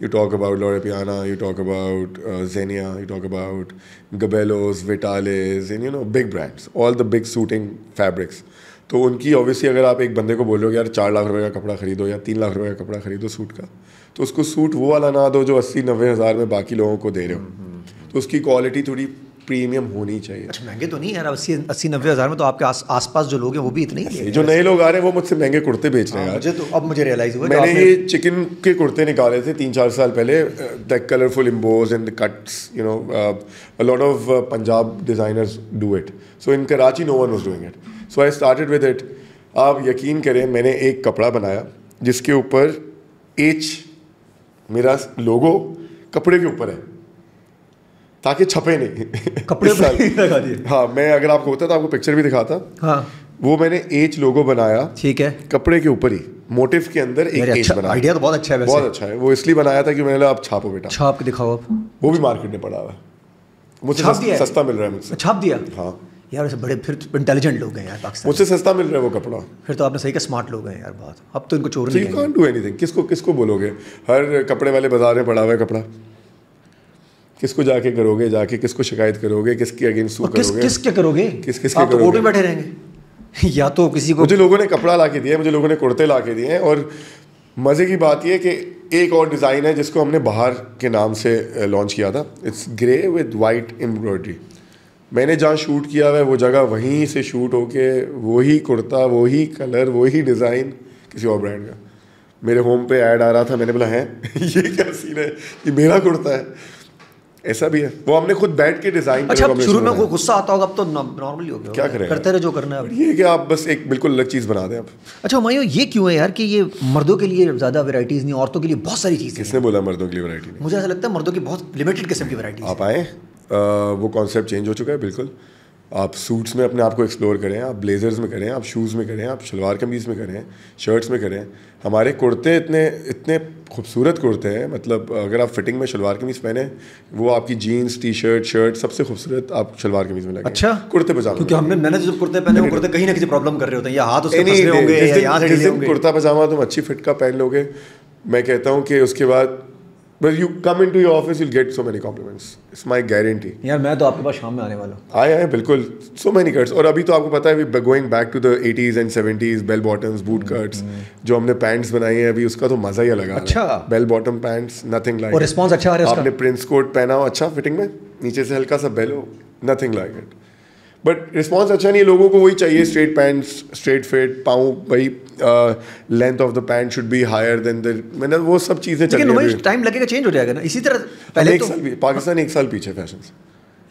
you talk about Loro Piana, you talk about Zegna, you talk about Gabellos, Vitales, and you know big brands, all the big suiting fabrics. तो उनकी ऑब्वियसली अगर आप एक बंदे को बोल रहे हो यार 4 लाख रुपए का कपड़ा खरीदो या 3 लाख रुपए का कपड़ा खरीदो सूट का, तो उसको सूट वो वाला ना दो जो 80-90 हज़ार में बाकी लोगों को दे रहे हो। तो उसकी क्वालिटी थोड़ी प्रीमियम होनी चाहिए। अच्छा, महंगे तो नहीं यार, 80-90 हज़ार में तो आपके आसपास जो लोग हैं वो भी इतने ही। जो नए लोग आ रहे हैं वो मुझसे महंगे कुर्ते बेच रहे हैं यार। मुझे तो अब मुझे रियलाइज हुआ, मैंने ये चिकन के कुर्ते निकाले थे 3-4 साल पहले, the colourful emboss and the cuts, you know, a lot of Punjab designers do it, so in Karachi no one was doing it, so I started with it. आप यकीन करें, मैंने एक कपड़ा बनाया जिसके ऊपर एच मेरा लोगो कपड़े के ऊपर है ताकि छपे नहीं। कपड़े पर लगा दिए। हाँ, मैं अगर आपको होता तो आपको पिक्चर भी दिखाता। हाँ, वो मैंने एच लोगो बनाया, ठीक है, कपड़े के ऊपर ही मोटिव के अंदर एक एच बनाया। आइडिया तो बहुत अच्छा है वैसे। बहुत अच्छा है। वो इसलिए बनाया था कि मैंने आप छापो बेटा, छाप के दिखाओ। आप वो भी मार्केट में पड़ा हुआ है, मुझे सस्ता मिल रहा है मुझसे। छाप दिया? हाँ यार, वैसे बड़े फिर इंटेलिजेंट लोग हैं यार पाकिस्तान, मुझसे सस्ता मिल रहा है वो कपड़ा। फिर तो आपने सही का स्मार्ट लोग हैं यार बहुत। अब तो इनको चोर नहीं है। You can't do anything. किसको बोलोगे? हर कपड़े वाले बाजार में पड़ा हुआ है कपड़ा, किसको जाके करोगे? जाके किसको शिकायत करोगे? किसके अगेंस्ट सू करोगे? किस क्या करोगे? किसके करोगे? कोर्ट में बैठे रहेंगे या तो किसी को। मुझे लोगों ने कपड़ा ला के दिया, मुझे लोगों ने कुर्ते ला के दिए हैं। और मज़े की बात यह कि एक और डिज़ाइन है जिसको हमने बाहर के नाम से लॉन्च किया था। It's grey with white embroidery. मैंने जहाँ शूट किया हुआ है वो जगह वहीं से शूट होके वही कुर्ता, वही कलर, वही डिज़ाइन किसी और ब्रांड का मेरे होम पे ऐड आ रहा था। मैंने बोला है ये क्या सीन है, ये मेरा कुर्ता है। ऐसा भी है, वो हमने खुद बैठ के डिजाइन। अच्छा, शुरू में कोई गुस्सा आता होगा, अब तो नॉर्मली हो गया। क्या करें, करते रहे जो करना है। ये कि आप बस एक बिल्कुल अलग चीज़ बना दें अब। अच्छा हुमायूं, ये क्यों है यार कि ये मर्दों के लिए ज़्यादा वैरायटीज़ नहीं, औरतों के लिए बहुत सारी चीज़ें? किसने बोला मर्दों के लिए वैरायटी नहीं? मुझे ऐसा लगता है मर्दों की बहुत लिमिटेड किस्म की वैरायटी। आप आए, वो कॉन्सेप्ट चेंज हो चुका है बिल्कुल। आप सूट्स में अपने आप को एक्सप्लोर करें, आप ब्लेजर्स में करें, आप शूज़ में करें, आप शलवार कमीज़ में करें, शर्ट्स में करें। हमारे कुर्ते इतने खूबसूरत कुर्ते हैं, मतलब अगर आप फिटिंग में शलवार कमीज़ पहने, वो आपकी जीन्स, टी शर्ट, शर्ट सबसे खूबसूरत आप शलवार कमीज़ में लगे। अच्छा, कुर्ते पजामा, क्योंकि मैंने जो कुर्ते पहने वो कुर्ते कहीं ना कहीं प्रॉब्लम कर रहे होते हैं, या हाथ उसके फंस रहे होंगे या यहाँ से ढीले होंगे। कुर्ता पजामा तुम अच्छी फिट का पहन लोगे, मैं कहता हूँ कि उसके बाद But you come into your office, you'll get so many compliments. It's my guarantee. यार मैं तो आपके पास शाम में आने वाला हूँ। आए बिल्कुल, so many cuts। और अभी तो आपको पता है, going back to the 80s and 70s, bell bottoms, boot cuts, जो हमने पैंट्स बनाई हैं अभी, उसका तो मजा ही अलग है। अच्छा, bell bottom pants, nothing like। और रिस्पॉन्स अच्छा आ रहा है उसका? आपने प्रिंस कोट पहना हो अच्छा फिटिंग में, नीचे से हल्का सा बेल हो, nothing like it। But response अच्छा नहीं है, लोगों को वही चाहिए, स्ट्रेट पैंट्स, स्ट्रेट फिट, पाँव भाई, length of the pant should be higher than the, मैंने वो सब चीज़ें चल रही हैं। टाइम लगेगा, चेंज हो जाएगा ना इसी तरह। पहले तो पाकिस्तान 1 साल पीछे फैशन से।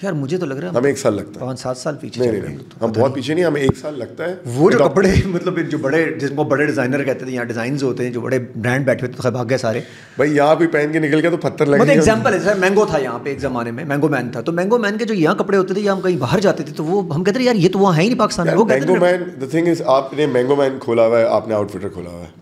यार मुझे तो लग रहा है हमें 1 साल लगता है। 5-7 साल पीछे। नहीं, हम बहुत पीछे नहीं, हमें 1 साल लगता है। वो जो कपड़े, मतलब जो बड़े, जिसको बड़े डिजाइनर कहते थे, यहाँ डिजाइन होते हैं, जो बड़े ब्रांड बैठे हुए थे, भाग गए सारे भाई। यहाँ कोई पहन के निकल गया तो पत्थर लगे। मतलब एग्जांपल है सर, मैंगो था यहाँ पे एक ज़माने में, मैंगो मैन था, तो मैंगो मैन के जो यहाँ कपड़े होते थे, या हम कहीं बाहर जाते थे तो वो हम कहते थे यार ये तो वहाँ है ही नहीं पाकिस्तान में। वो mango man, the thing is, आपने मैंगो मैन खोला हुआ है, आपने आउटफिटर खोला हुआ है,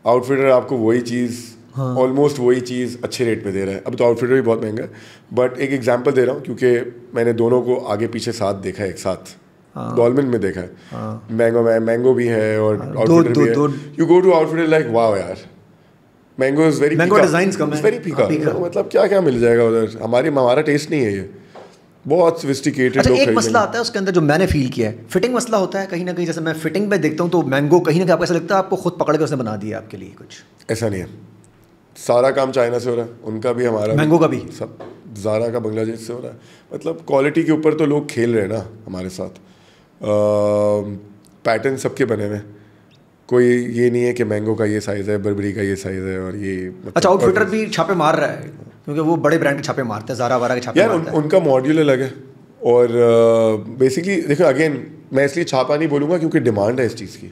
आउटफिटर आपको वही चीज़, ऑलमोस्ट वही चीज़ अच्छे रेट पे दे रहा है। अब तो आउटफिटर भी बहुत महंगा है, बट एक एग्जांपल दे रहा हूँ क्योंकि मैंने दोनों को आगे पीछे साथ देखा है, एक साथ डॉल्मेन में देखा है। मैंगो भी है और आउटफिटर भी है। You go to Outfitter like wow यार, Mango is very, Mango designs कम है, वेरी फीका, मतलब क्या मिल जाएगा उधर। हमारा टेस्ट नहीं है ये, बहुत सोफिस्टिकेटेड। अच्छा, एक मसला आता है उसके अंदर जो मैंने फील किया है, फिटिंग मसला होता है कहीं ना कहीं। जैसे मैं फिटिंग में देखता हूँ तो मैंगो कहीं ना कहीं आपको ऐसा लगता है आपको खुद पकड़ के उसने बना दिया आपके लिए कुछ। ऐसा नहीं है, सारा काम चाइना से हो रहा है, उनका भी, हमारा मैंगो का भी, सब ज़ारा का बांग्लादेश से हो रहा है। मतलब क्वालिटी के ऊपर तो लोग खेल रहे हैं ना हमारे साथ। पैटर्न सबके बने हुए हैं, कोई ये नहीं है कि मैंगो का ये साइज़ है, बर्बरी का ये साइज़ है और ये अच्छा आउटफिटर भी छापे मार रहा है क्योंकि वो बड़े ब्रांड के छापे मारते हैं, ज़ारा वारा के छापे मारते हैं। उनका मॉड्यूल अलग है और बेसिकली देखो अगेन मैं इसलिए छापा नहीं बोलूँगा क्योंकि डिमांड है इस चीज़ की।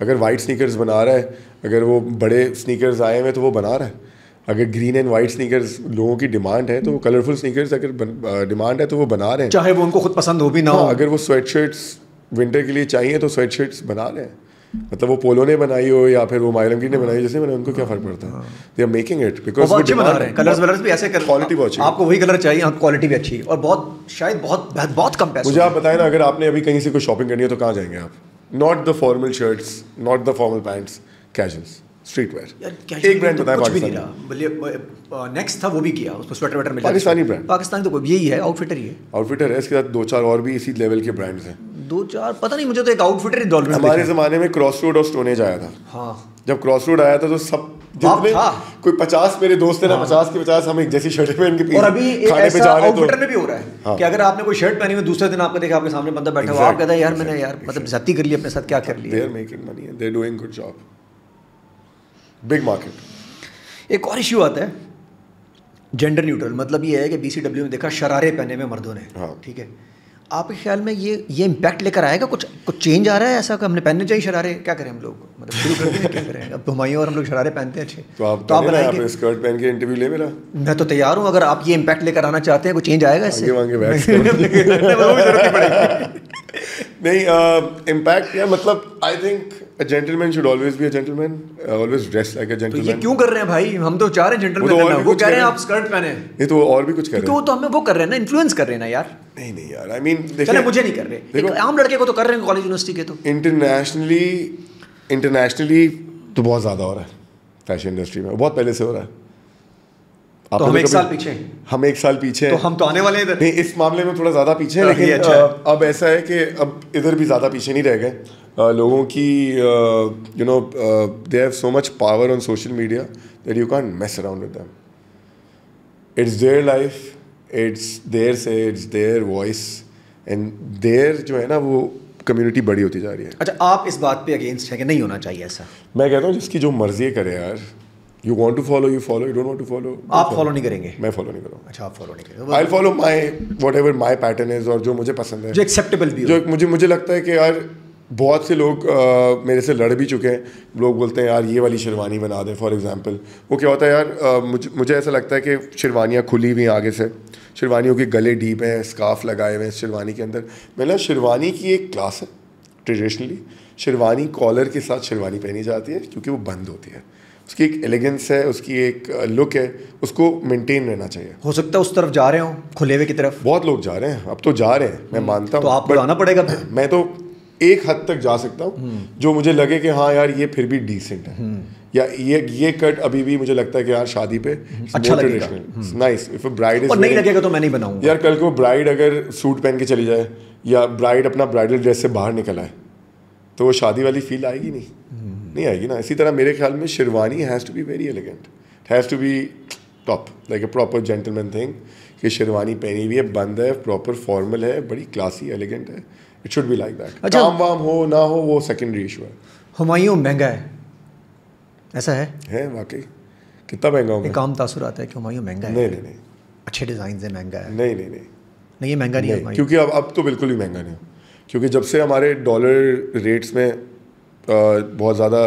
अगर वाइट स्नीकर्स बना रहा है, अगर वो बड़े स्नीकर्स आए हुए तो वो बना रहा है। अगर ग्रीन एंड वाइट स्नीकर्स लोगों की डिमांड है तो वो कलरफुल स्नीकर्स अगर डिमांड है तो वो बना रहे हैं, चाहे वो उनको खुद पसंद हो भी ना हो। अगर वो स्वेट शर्ट्स विंटर के लिए चाहिए तो स्वेट शर्ट्स बना रहे हैं, मतलब वो पोलो ने बनाई हो या फिर वो माइलमकी ने बनाई, जैसे मैंने उनको क्या फर्क पड़ता है, they are making it because वो अच्छे बना रहे हैं, कलर्स वलर्स भी ऐसे कर, क्वालिटी बहुत अच्छी, आपको वही कलर चाहिए, क्वालिटी भी अच्छी और बहुत शायद बहुत कम पैसे। मुझे आप बताएं ना, अगर आपने अभी कहीं से कोई शॉपिंग करनी है तो कहाँ जाएंगे आप? Not the formal shirts, not the formal pants, casuals, street wear. एक ब्रांड बताएं पाकिस्तानी, नेक्स्ट था वो भी किया, उसको स्वेटर वेटर मिला, पाकिस्तानी ब्रांड, पाकिस्तानी तो कोई यही है, आउटफिटर ही है, आउटफिटर है। इसके साथ 2-4 और भी इसी लेवल के ब्रांड्स हैं, 2-4 पता नहीं, मुझे तो एक आउटफिटर ही डॉलर। हमारे ज़माने में क्रॉसरोड और स्टोनेज आया था। हाँ, जब क्रॉसरोड आया था तो सब जितने कोई 50 मेरे दोस्त थे ना, 50 के 50 हम एक जैसी शर्ट पहन के और अभी ऐसा आउटफिटर में भी हो रहा है कि अगर आपने कोई शर्ट पहनी हुई दूसरे दिन आपको देखा आपके सामने बंदा बैठा हुआ, आप कहता है यार मैंने यार मतलब ज्यादती कर ली अपने साथ, क्या कर लिया। They are making money, they are doing good job, big market. एक और इश्यू आता है जेंडर न्यूट्रल, मतलब ये है कि BCW में देखा शरारे पहने हुए मर्दों ने, ठीक है, आपके ख्याल में ये इम्पैक्ट लेकर आएगा, कुछ चेंज आ रहा है ऐसा कि हमने पहनने चाहिए शरारे? क्या करें हम लोग, मतलब शुरू करते हैं क्या करें? अब हुमायूं और हम लोग शरारे पहनते हैं अच्छे, तो आप बनाएंगे स्कर्ट पहन के इंटरव्यू ले मेरा, मैं तो तैयार हूँ। अगर आप ये इम्पैक्ट लेकर आना चाहते हैं, कोई चेंज आएगा इससे? नहीं, इम्पैक्ट या मतलब I think a gentleman should always be a gentleman, always dress like a gentleman। तो ये क्यों कर रहे हैं भाई, हम तो चाह रहे हैं जेंटलमैन बनना, वो कह रहे हैं आप स्कर्ट पहने, ये तो और भी कुछ कर रहे हैं, क्योंकि वो तो हमें वो कर रहे हैं ना, इन्फ्लुएंस कर रहे हैं ना यार। नहीं यार, आई मीन देखिए मुझे नहीं कर रहे, एक आम लड़के को तो कर रहे हैं कॉलेज यूनिवर्सिटी के, तो इंटरनेशनली तो बहुत ज़्यादा हो रहा है फैशन इंडस्ट्री में, बहुत पहले से हो रहा है। तो हम एक साल पीछे, हम एक साल पीछे, तो हम तो आने वाले इधर नहीं, इस मामले में थोड़ा ज़्यादा पीछे हैं, लेकिन अब ऐसा है कि अब इधर भी ज़्यादा पीछे नहीं रह गए। लोगों की you know they have so much power on social media that you can't mess around with them. It's their life, it's their say, it's their voice and their जो है ना वो कम्युनिटी बड़ी होती जा रही है। अच्छा, आप इस बात पे अगेंस्ट है कि नहीं होना चाहिए ऐसा? मैं कहता हूँ जिसकी जो मर्जी करे यार, you want to follow you follow, you don't want to follow आप फॉलो नहीं करेंगे? मैं फॉलो नहीं करूँगा। अच्छा, आप फॉलो नहीं करेंगे? I will follow my whatever my pattern is, और जो मुझे पसंद है, जो एक्सेप्टेबल भी हो, जो मुझे लगता है कि यार बहुत से लोग मेरे से लड़ भी चुके हैं, लोग बोलते हैं यार ये वाली शेरवानी बना दें फॉर एग्जांपल। वो क्या होता है यार, मुझे ऐसा लगता है कि शेरवानियाँ खुली हुई हैं आगे से, शेरवानियों के गले डीप हैं, स्कार्फ लगाए हुए हैं शेरवानी के अंदर। मतलब शेरवानी की एक क्लास है, ट्रेडिशनली शेरवानी कॉलर के साथ शेरवानी पहनी जाती है क्योंकि वो बंद होती है, उसकी एक एलिगेंस है, उसकी एक लुक है, उसको मेंटेन रहना चाहिए। हो सकता है उस तरफ जा रहे हो, खुले हुए की तरफ बहुत लोग जा रहे हैं, अब तो जा रहे हैं, मैं मानता हूँ, तो आपको आना पड़ेगा। मैं तो एक हद तक जा सकता हूँ जो मुझे लगे कि हाँ यार ये फिर भी डिसेंट है, या ये कट अभी भी मुझे लगता है कि यार शादी पे अच्छा लगेगा, नाइस। इफ ब्राइड इज, और नहीं लगेगा तो मैं नहीं बनाऊंगा यार। कल को ब्राइड अगर सूट पहन के चली जाए या ब्राइड अपना ब्राइडल ड्रेस से बाहर निकल आए तो वो शादी वाली फील आएगी नहीं आएगी ना। इसी तरह मेरे ख्याल में sherwani has to be very elegant, it has to be top, like a proper gentleman thing, कि शेरवानी पहनी हुई है, बंद है, प्रॉपर फॉर्मल है, बड़ी क्लासी एलिगेंट है, it should be like that. काम वाम हो ना हो वो सेकेंडरी इशू है। हुमायूं महंगा है, ऐसा है वाकई? कितना महंगा होगा? एक आम तासुर आता है कि हुमायूं महंगा है। नहीं, अच्छे डिज़ाइन से महंगा है। नहीं, ये महंगा नहीं है, क्योंकि अब तो बिल्कुल भी महंगा नहीं, क्योंकि जब से हमारे डॉलर रेट्स में बहुत ज़्यादा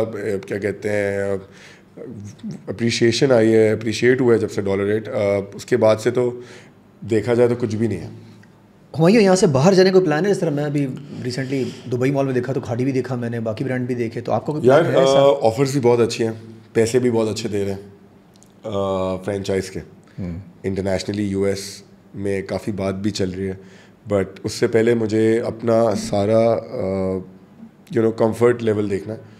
क्या कहते हैं अप्रिशिएशन आई है, अप्रिशिएट हुआ है जब से डॉलर रेट, उसके बाद से तो देखा जाए तो कुछ भी नहीं है। हुमायूं यहाँ से बाहर जाने को प्लान है? जिस तरह मैं अभी रिसेंटली दुबई मॉल में देखा तो खाड़ी भी देखा मैंने, बाकी ब्रांड भी देखे, तो आपको यार ऑफर्स भी बहुत अच्छी हैं, पैसे भी बहुत अच्छे दे रहे हैं फ्रेंचाइज के। इंटरनेशनली US में काफ़ी बात भी चल रही है, बट उससे पहले मुझे अपना सारा कंफर्ट लेवल देखना है।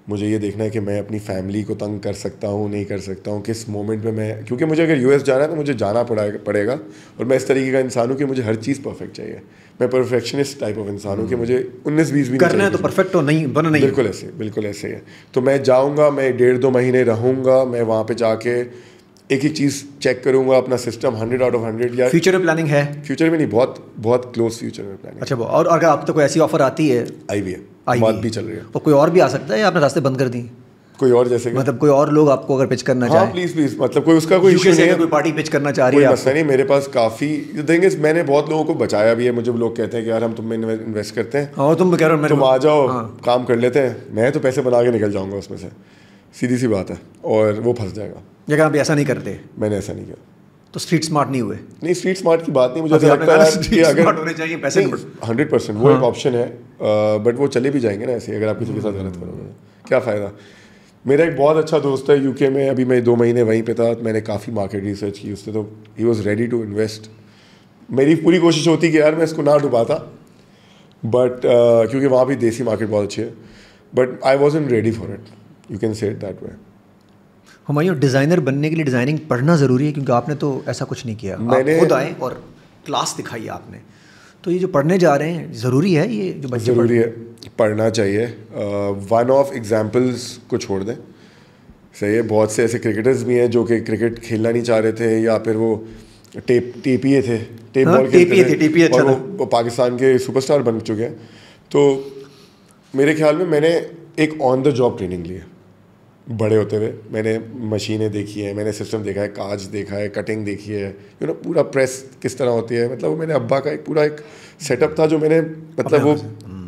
मुझे ये देखना है कि मैं अपनी फैमिली को तंग कर सकता हूँ, नहीं कर सकता हूँ, किस मोमेंट में मैं, क्योंकि मुझे अगर US जाना है तो मुझे जाना पड़ेगा, और मैं इस तरीके का इंसान हूँ कि मुझे हर चीज़ परफेक्ट चाहिए। मैं परफेक्शनिस्ट टाइप ऑफ इंसान हूँ कि मुझे 19-20 भी करना है तो परफेक्ट हो, नहीं बना नहीं। बिल्कुल ऐसे है। तो मैं जाऊँगा, मैं 1.5-2 महीने रहूँगा, मैं वहाँ पर जाके एक ही चीज़ चेक करूँगा, अपना सिस्टम 100 out of 100। या फ्यूचर में प्लानिंग है? फ्यूचर में नहीं, बहुत बहुत क्लोज फ्यूचर में प्लानिंग। अच्छा, और अगर आप तो कोई ऐसी ऑफर आती है? आई भी है, बात भी चल रही है। और कोई और भी आ सकता है या आपने रास्ते बंद कर दी? कोई और जैसे मतलब कोई और लोग आपको अगर पिच करना चाहे? हाँ प्लीज़, मतलब कोई उसका कोई इशू नहीं है, कोई पार्टी पिच करना चाह रही है? कोई मसला नहीं, मेरे पास काफ़ी देंगे। मैंने बहुत लोगों को बचाया भी है। मुझे लोग कहते हैं कि यार हम तुम में इन्वेस्ट करते हैं और तुम कह रहे हो तुम आ जाओ, काम कर लेते हैं। मैं तो पैसे बना के निकल जाऊँगा उसमें से, सीधी सी बात है, और वो फंस जाएगा। जगह आप ऐसा नहीं करते? मैंने ऐसा नहीं किया। तो स्ट्रीट स्मार्ट नहीं हुए? नहीं, स्ट्रीट स्मार्ट की बात नहीं, मुझे लगता है कि अगर होने चाहिए पैसे 100% वो एक ऑप्शन है, बट वो चले भी जाएंगे ना ऐसे, अगर आप किसी के साथ गलत करोगे क्या फ़ायदा। मेरा एक बहुत अच्छा दोस्त है यूके में, अभी मैं 2 महीने वहीं पे था, मैंने काफ़ी मार्केट रिसर्च की उससे, तो he was ready to invest. मेरी पूरी कोशिश होती कि यार मैं इसको ना डुबाता, बट क्योंकि वहाँ भी देसी मार्केट बहुत अच्छी है, but I wasn't ready for it, you can say it that way. Humayun, designer बनने के लिए डिज़ाइनिंग पढ़ना ज़रूरी है? क्योंकि आपने तो ऐसा कुछ नहीं किया, आप खुद आए और क्लास दिखाई आपने, तो ये जो पढ़ने जा रहे हैं ज़रूरी है? ये जो बच्चे ज़रूरी है, पढ़ना चाहिए। वन ऑफ एग्जाम्पल्स को छोड़ दें, सही है, बहुत से ऐसे क्रिकेटर्स भी हैं जो कि क्रिकेट खेलना नहीं चाह रहे थे, या फिर वो टेपिए थे, टेप बॉल खेलते थे, और वो पाकिस्तान के सुपरस्टार बन चुके हैं। तो मेरे ख्याल में मैंने एक ऑन द जॉब ट्रेनिंग ली है बड़े होते हुए। मैंने मशीनें देखी हैं, मैंने सिस्टम देखा है, कांच देखा है, कटिंग देखी है, पूरा प्रेस किस तरह होती है। मतलब वो मेरे अब्बा का एक पूरा एक सेटअप था जो मैंने, मतलब वो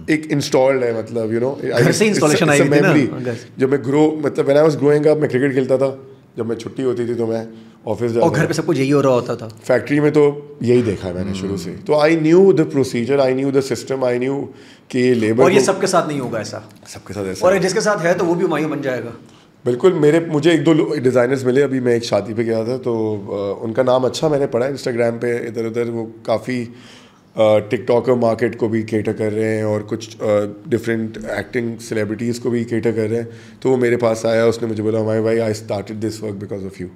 एक इंस्टॉल्ड है, मतलब घर से इंस्टॉलेशन आई थी ना। जब मैं मतलब when I was growing up, मैं क्रिकेट खेलता था, जब मैं छुट्टी होती थी तो मैं ऑफिस जाता था, और घर पे सब कुछ यही हो रहा होता था। फैक्ट्री में तो यही देखा है मैंने शुरू से, तो I knew the procedure, I knew the system, I knew कि लेबर। और ये सबके साथ नहीं होगा ऐसा? सबके साथ ऐसा, और जिसके साथ है तो वो भी हुमायूं बन जाएगा। बिल्कुल। मुझे 1-2 डिज़ाइनर्स मिले, अभी मैं एक शादी पे गया था, तो उनका नाम अच्छा मैंने पढ़ा इंस्टाग्राम पे इधर उधर, वो काफ़ी टिकटॉकर मार्केट को भी केटर कर रहे हैं, और कुछ डिफरेंट एक्टिंग सेलिब्रिटीज़ को भी केटर कर रहे हैं। तो वो मेरे पास आया, उसने मुझे बोला, माई भाई I started this work because of you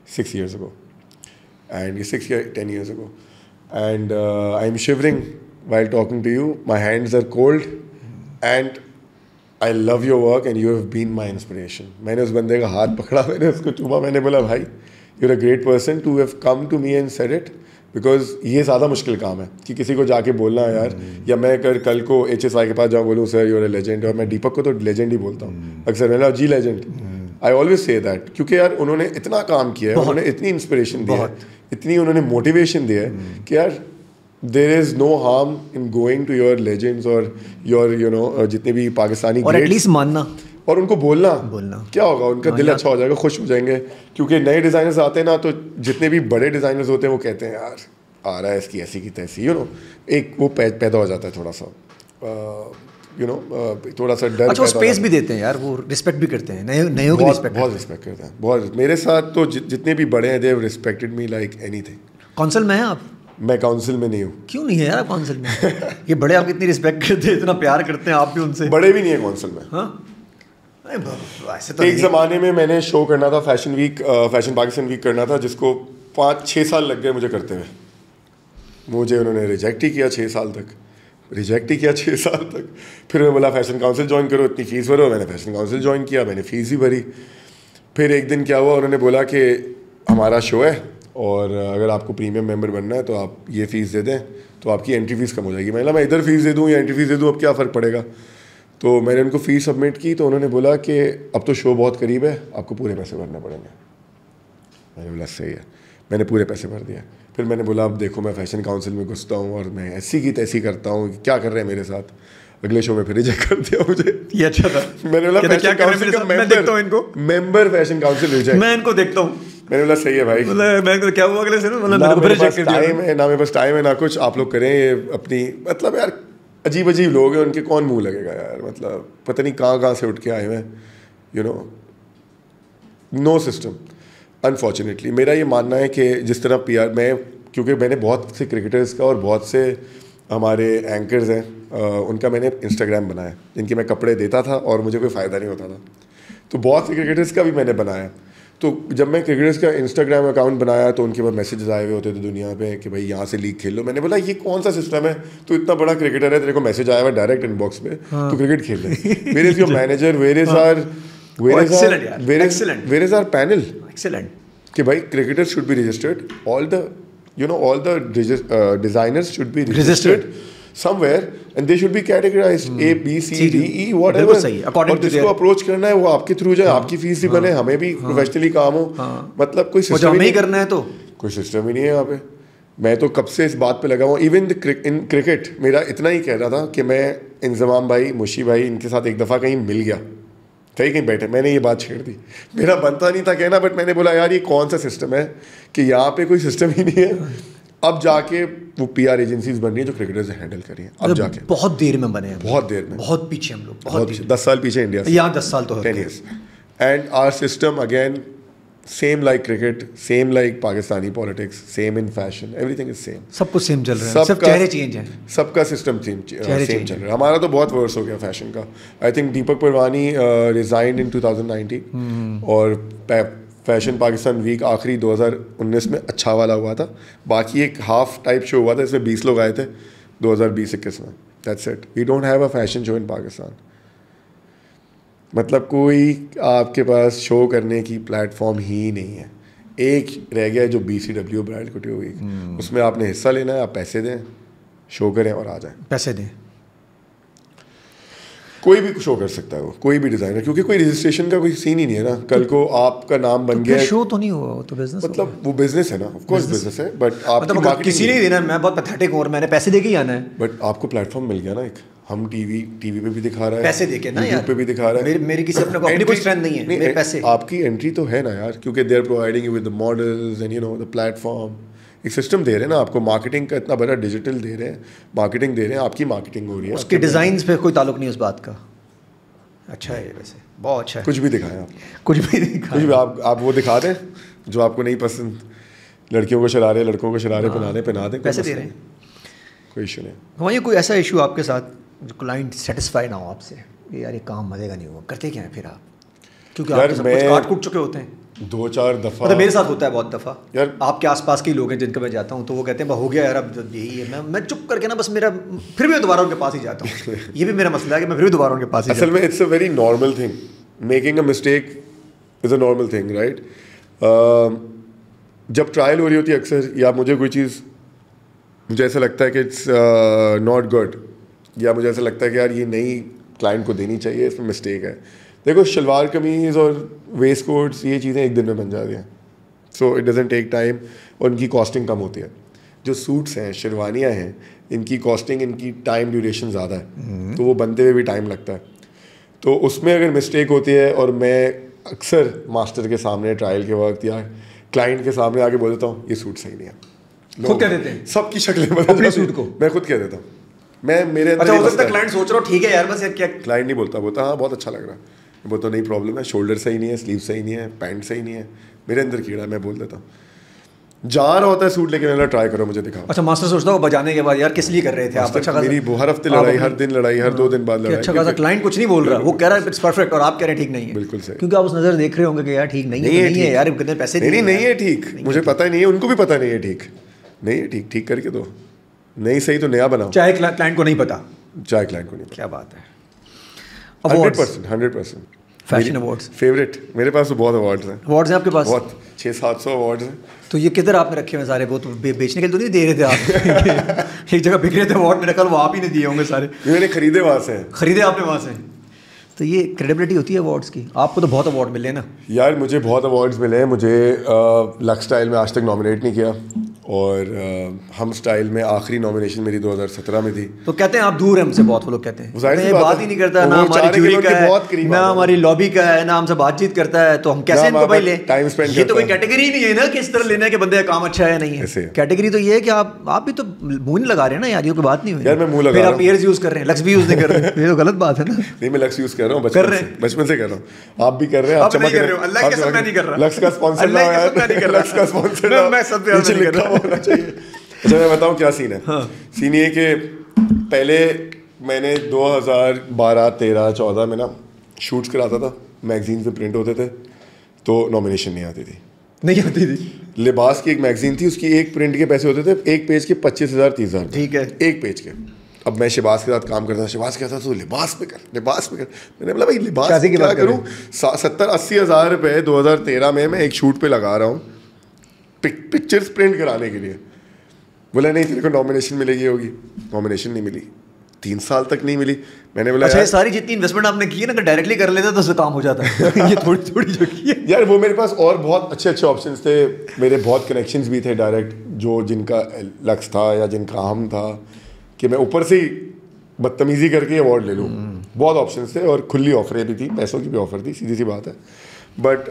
6 years ago, and 10 years ago, and I'm shivering while talking to you, my hands are cold, and I love your work and you have been my inspiration। मैंने उस बंदे का हाथ पकड़ा, मैंने उसको चूमा, मैंने बोला भाई you're a great person to have come to me and said it, because ये ज़्यादा मुश्किल काम है कि किसी को जाके बोलना है यार, या मैं अगर कल को HSI के पास जाऊँ बोलूँ सर यूर ए लेजेंड, और मैं दीपक को तो लेजेंड ही बोलता हूँ अक्सर, मैंने जी legend, I always say that, क्योंकि यार उन्होंने इतना काम किया है, उन्होंने इतनी इंस्पिरेशन दी है, इतनी उन्होंने मोटिवेशन दी है कि यार there is no harm in going to your legends और योर जितने भी पाकिस्तानी, और एटलीस्ट मानना और उनको बोलना क्या होगा, उनका दिल अच्छा हो जाएगा, खुश हो जाएंगे। क्योंकि नए डिज़ाइनर्स आते हैं ना, तो जितने भी बड़े डिज़ाइनर्स होते हैं वो कहते हैं यार आ रहा है इसकी ऐसी की तैसी, एक वो पैदा हो जाता है थोड़ा सा, थोड़ा सा डर। अच्छा, स्पेस भी देते हैं यार, वो रिस्पेक्ट भी करते हैं, नए की रिस्पेक्ट, बहुत रिस्पेक्ट करते हैं, बहुत। मेरे साथ तो जितने भी बड़े हैं, they have respected me like anything. Council में हैं आप? मैं काउंसिल में नहीं हूँ। क्यों नहीं है यार काउंसिल में? ये बड़े आपकी इतनी रिस्पेक्ट करते हैं, इतना प्यार करते हैं आप भी उनसे। बड़े भी नहीं है काउंसिल में। हाँ, तो एक ज़माने में मैंने शो करना था, फैशन पाकिस्तान वीक करना था, जिसको 5-6 साल लग गए मुझे करते हुए। मुझे उन्होंने रिजेक्ट ही किया 6 साल तक, रिजेक्ट ही किया 6 साल तक। फिर मैं बोला फैशन काउंसिल ज्वाइन करो, इतनी फ़ीस भरो, मैंने फैशन काउंसिल ज्वाइन किया, मैंने फ़ीस भी भरी। फिर एक दिन क्या हुआ, उन्होंने बोला कि हमारा शो है और अगर आपको प्रीमियम मेंबर बनना है तो आप ये फ़ीस दे दें तो आपकी एंट्री फ़ीस कम हो जाएगी। मैंने मैं इधर फ़ीस दे दूँ या एंट्री फ़ीस दे दूँ, अब क्या फ़र्क पड़ेगा। तो मैंने उनको फ़ीस सबमिट की, तो उन्होंने बोला कि अब तो शो बहुत करीब है, आपको पूरे पैसे भरने पड़ेंगे। मैंने बोला सही है, मैंने पूरे पैसे भर दिए। फिर मैंने बोला अब देखो मैं फैशन काउंसिल में घुसता हूँ और मैं ऐसी की तैसी करता हूँ, क्या कर रहे हैं मेरे साथ। अगले शो में फिर रिजेक्ट कर दिया मुझे। ये अच्छा था। मैंने बोला फैशन काउंसिल का मेंबर फैशन काउंसिल रिजेक्ट, मैं इनको देखता हूँ। मैंने बोला सही है भाई, मैं क्या हुआ अगले से ना टाइम है ना, मेरे पास टाइम है ना कुछ, आप लोग करें ये अपनी, मतलब यार अजीब अजीब लोग हैं, उनके कौन मुंह लगेगा यार, मतलब पता नहीं कहाँ से उठ के आए हुए, नो सिस्टम। अनफॉर्चुनेटली मेरा ये मानना है कि जिस तरह PR मैं, क्योंकि मैंने बहुत से क्रिकेटर्स का और बहुत से हमारे एंकर्स हैं उनका मैंने इंस्टाग्राम बनाया, जिनके मैं कपड़े देता था और मुझे कोई फ़ायदा नहीं होता था, तो बहुत से क्रिकेटर्स का भी मैंने बनाया। तो जब मैं क्रिकेटर्स का इंस्टाग्राम अकाउंट बनाया तो उनके पास मैसेजेस आए हुए होते थे दुनिया पे कि भाई यहाँ से लीग खेल लो। मैंने बोला ये कौन सा सिस्टम है, तो इतना बड़ा क्रिकेटर है, तेरे को मैसेज आया हुआ डायरेक्ट इनबॉक्स में, तो क्रिकेट खेल ले। Where is your manager, where is our panel. Excellent. कि भाई cricketers should be registered, all the designers should be registered somewhere and they should be categorized A B C D E whatever, और जिसको approach करना है वो आपके through जाए, आपकी फीस भी बने, हमें भी प्रोफेशनली काम हो, मतलब कोई सिस्टम ही करना है तो कोई सिस्टम ही नहीं है यहाँ पे। मैं तो कब से इस बात पे लगा हुआ, इवन इन क्रिकेट मेरा इतना ही कह रहा था कि मैं इंजमाम भाई, मुशी भाई, इनके साथ एक दफ़ा कहीं मिल गया, कहीं बैठे, मैंने ये बात छेड़ दी, मेरा बनता नहीं था कहना, बट मैंने बोला यार ये कौन सा सिस्टम है कि यहाँ पे कोई सिस्टम ही नहीं है। अब जाके वो PR एजेंसीज बन रही है जो क्रिकेटर्स हैंडल कर रही हैं, अब जाके बहुत देर में बने हैं, बहुत देर में, बहुत पीछे हम लोग, बहुत पीछे, 10 साल पीछे इंडिया से, यहाँ 10 साल तो 10 years, and our system again same like cricket, same like Pakistani politics, same in fashion, everything is same, सब कुछ सेम चल रहा है, सिर्फ चेहरे चेंज हैं, सबका सिस्टम सेम चल रहा है। हमारा तो बहुत वर्स हो गया फैशन का। I think Deepak Perwani resigned in 2019 और फैशन पाकिस्तान वीक आखिरी 2019 में अच्छा वाला हुआ था, बाकी एक हाफ टाइप शो हुआ था, इसमें 20 लोग आए थे 2020-21 में, that's it. We don't have a fashion show in Pakistan, मतलब कोई आपके पास शो करने की प्लेटफॉर्म ही नहीं है। एक रह गया जो BCW ब्राइड कुटियो वीक, उसमें आपने हिस्सा लेना है, आप पैसे दें, शो करें और आ जाएं, पैसे दें। कोई भी शो कर सकता है वो, कोई भी डिजाइनर, क्योंकि कोई रजिस्ट्रेशन का कोई सीन ही नहीं है ना। कल को आपका नाम बन गया, शो तो नहीं हुआ, तो बिजनेस, मतलब वो बिजनेस है ना, ऑफ कोर्स बिजनेस है, बट आपकी मार्केटिंग किसी ने देना, मैं बहुत पैथेटिक हूं और मैंने पैसे देके ही आना है, बट आपको प्लेटफॉर्म मिल गया ना एक, हम टीवी पे भी दिखा रहा है, पैसे देके ना यार, पे भी दिखा रहा है, मेरी किसी अपने को अपनी कोई स्ट्रेंथ नहीं है, मेरे पैसे, आपकी एंट्री तो है ना यार, क्योंकि they are providing you with the models and you know the platform, एक सिस्टम दे रहे हैं ना आपको, मार्केटिंग का इतना बड़ा डिजिटल दे रहे हैं, मार्केटिंग दे रहे हैं, आपकी मार्केटिंग हो रही है, उसके डिजाइन पे कोई ताल्लुक नहीं उस बात का। अच्छा है, वैसे बहुत अच्छा है, कुछ भी दिखाएं आप, कुछ भी आप वो दिखा दें जो आपको नहीं पसंद, लड़कियों को शरारे, लड़कों को शरारे पहना दें, पैसे दे रहे हैं, कोई इशू नहीं। हाँ, ये कोई ऐसा इशू आपके साथ जो क्लाइंट सेटिस्फाई ना हो आपसे, यार ये काम मजेगा नहीं हुआ, करते क्या है फिर आप, क्योंकि आप सब कुछ काट कूट चुके होते हैं 2-4 दफ़ा, मतलब मेरे साथ होता है बहुत दफ़ा यार, आपके आसपास के लोग हैं जिनका मैं जाता हूँ तो वो कहते हैं हो गया यार, अब यही है, मैं चुप करके ना बस मेरा, फिर भी मैं दोबारा उनके पास ही जाता हूँ। ये भी मेरा मसला है कि मैं फिर भी दोबारा उनके पास ही असल में it's a very normal thing, making a mistake is a normal thing, right. जब ट्रायल हो रही होती है अक्सर, या मुझे कोई चीज़, मुझे ऐसा लगता है कि इट्स नॉट गुड, या मुझे ऐसा लगता है कि यार ये नई क्लाइंट को देनी चाहिए, इसमें मिस्टेक है। देखो शलवार कमीज़ और वेस्ट कोट्स ये चीज़ें एक दिन में बन जाती हैं, so it doesn't take time, और उनकी कॉस्टिंग कम होती है। जो सूट्स हैं, शेरवानियाँ हैं, इनकी कॉस्टिंग, इनकी टाइम ड्यूरेशन ज़्यादा है, तो वो बनते हुए भी टाइम लगता है। तो उसमें अगर मिस्टेक होती है, और मैं अक्सर मास्टर के सामने ट्रायल के वक्त या क्लाइंट के सामने आके बोल देता हूँ ये सूट सही नहीं है, खुद कह देते हैं, सबकी शक्लें बदल सूट को मैं खुद कह देता हूँ, मैं मेरे अंदर, अच्छा हो सकता है क्लाइंट सोच रहा हो ठीक है यार बस, क्या क्लाइंट नहीं बोलता हाँ बहुत अच्छा लग रहा है, वो तो नहीं प्रॉब्लम है, शोल्डर सही नहीं है, स्लीव सही नहीं है, पैंट सही नहीं है, मेरे अंदर कीड़ा, मैं बोल देता हूँ। जा रहा होता है सूट लेके, मैंने ट्राई करो, मुझे दिखाओ। अच्छा मास्टर सोचता हो बजाने के बाद यार किस लिए कर रहे थे आप, अच्छा मेरी हर हफ्ते लड़ाई, हर दिन लड़ाई, हर 2 दिन बाद लड़ाई, अच्छा खासा क्लाइंट कुछ नहीं बोल रहा, वो कह रहा है इट्स परफेक्ट और आप कह रहे हैं ठीक नहीं है, बिल्कुल सही, क्योंकि आप उस नजर देख रहे होंगे कि यार ठीक नहीं है यार, कितने पैसे नहीं है ठीक, मुझे पता ही नहीं है, उनको भी पता नहीं है ठीक नहीं है, ठीक करके दो, नहीं सही तो नया बनाओ, चाहे क्लाइंट को नहीं पता, चाहे क्लाइंट को नहीं पता। क्या बात है। 100% फैशन अवार्ड्स फेवरेट, मेरे पास तो बहुत अवार्ड्स हैं आपके पास, बहुत 600-700 अवार्ड्स हैं। तो ये किधर आपने रखे हुए सारे, वो तो बेचने के लिए तो नहीं दे रहे थे आप? एक जगह बिक रहे थे अवार्ड, मेरे ख्याल वो आप ही ने दिए होंगे सारे, मैंने खरीदे वहाँ से, खरीदे आपने वहाँ से। तो ये क्रेडिबिलिटी होती है अवार्ड्स की, आपको तो बहुत अवार्ड मिले ना यार, मुझे बहुत अवार्ड्स मिले हैं, मुझे लक्स स्टाइल में आज तक नॉमिनेट नहीं किया, और हम स्टाइल में आखिरी नॉमिनेशन मेरी 2017 में थी। तो कहते हैं आप दूर हैं हमसे बहुत, वो लोग कहते हैं बात ही नहीं करता, ना वो हमारी ज्यूरी का है, ना है, हमारी लॉबी का है, ना हमसे बातचीत करता है, तो हम कैसे इनको भाई ले, टाइम स्पेंड ये तो कोई कैटेगरी नहीं है ना कि इस तरह लेना है कि बंदे का काम अच्छा है नहीं है, कैटेगरी तो ये है कि आप भी तो मुंह नहीं लगा रहे हैं ना यार, ये कोई बात नहीं हुई यार, मैं मुंह लगा रहा हूं, फिर आप ईयर्स यूज कर रहे हैं, लक्स भी यूज नहीं कर रहे, ये तो गलत बात है ना। नहीं, मैं लक्स यूज कर रहा हूं, बचपन से कर रहा हूं, आप भी कर रहे हैं, आप चमक रहे हो, अल्लाह की कसम मैं नहीं कर रहा, लक्स का स्पॉन्सर ना यार, लक्स का स्पॉन्सर मैं सब पे नहीं कर रहा होना चाहिए। अच्छा मैं बताऊं क्या सीन है। सीन ये कि पहले मैंने 2012-13-14 में ना शूट्स कराता था, मैगजीन पे प्रिंट होते थे, तो नॉमिनेशन नहीं आती थी। लिबास की एक मैगजीन थी, उसकी एक प्रिंट के पैसे होते थे, एक पेज के 25,000-30,000, ठीक है, एक पेज के। अब मैं शिबाज के साथ काम करता था, शिबाज कहता था तो लिबास पे कर। मैंने बोला भाई लिबास क्या करूँ, 70-80 हज़ार रुपये 2013 में मैं एक शूट पे लगा रहा हूँ, पिक्चर्स प्रिंट कराने के लिए। बोला नहीं तेरे को नॉमिनेशन मिलेगी होगी, नॉमिनेशन नहीं मिली, 3 साल तक नहीं मिली। मैंने बोला अच्छा, ये सारी जितनी इन्वेस्टमेंट आपने की है ना, अगर डायरेक्टली कर लेते तो उससे काम हो जाता है। ये थोड़ी थोड़ी जो की है यार, वो मेरे पास और बहुत अच्छे अच्छे ऑप्शंस थे, मेरे बहुत कनेक्शंस भी थे डायरेक्ट, जो जिनका लक्ष्य था या जिनका हम था कि मैं ऊपर से ही बदतमीजी करके अवार्ड ले लूँ। बहुत ऑप्शंस थे और खुली ऑफरें भी थी, पैसों की भी ऑफर थी, सीधी सी बात है। बट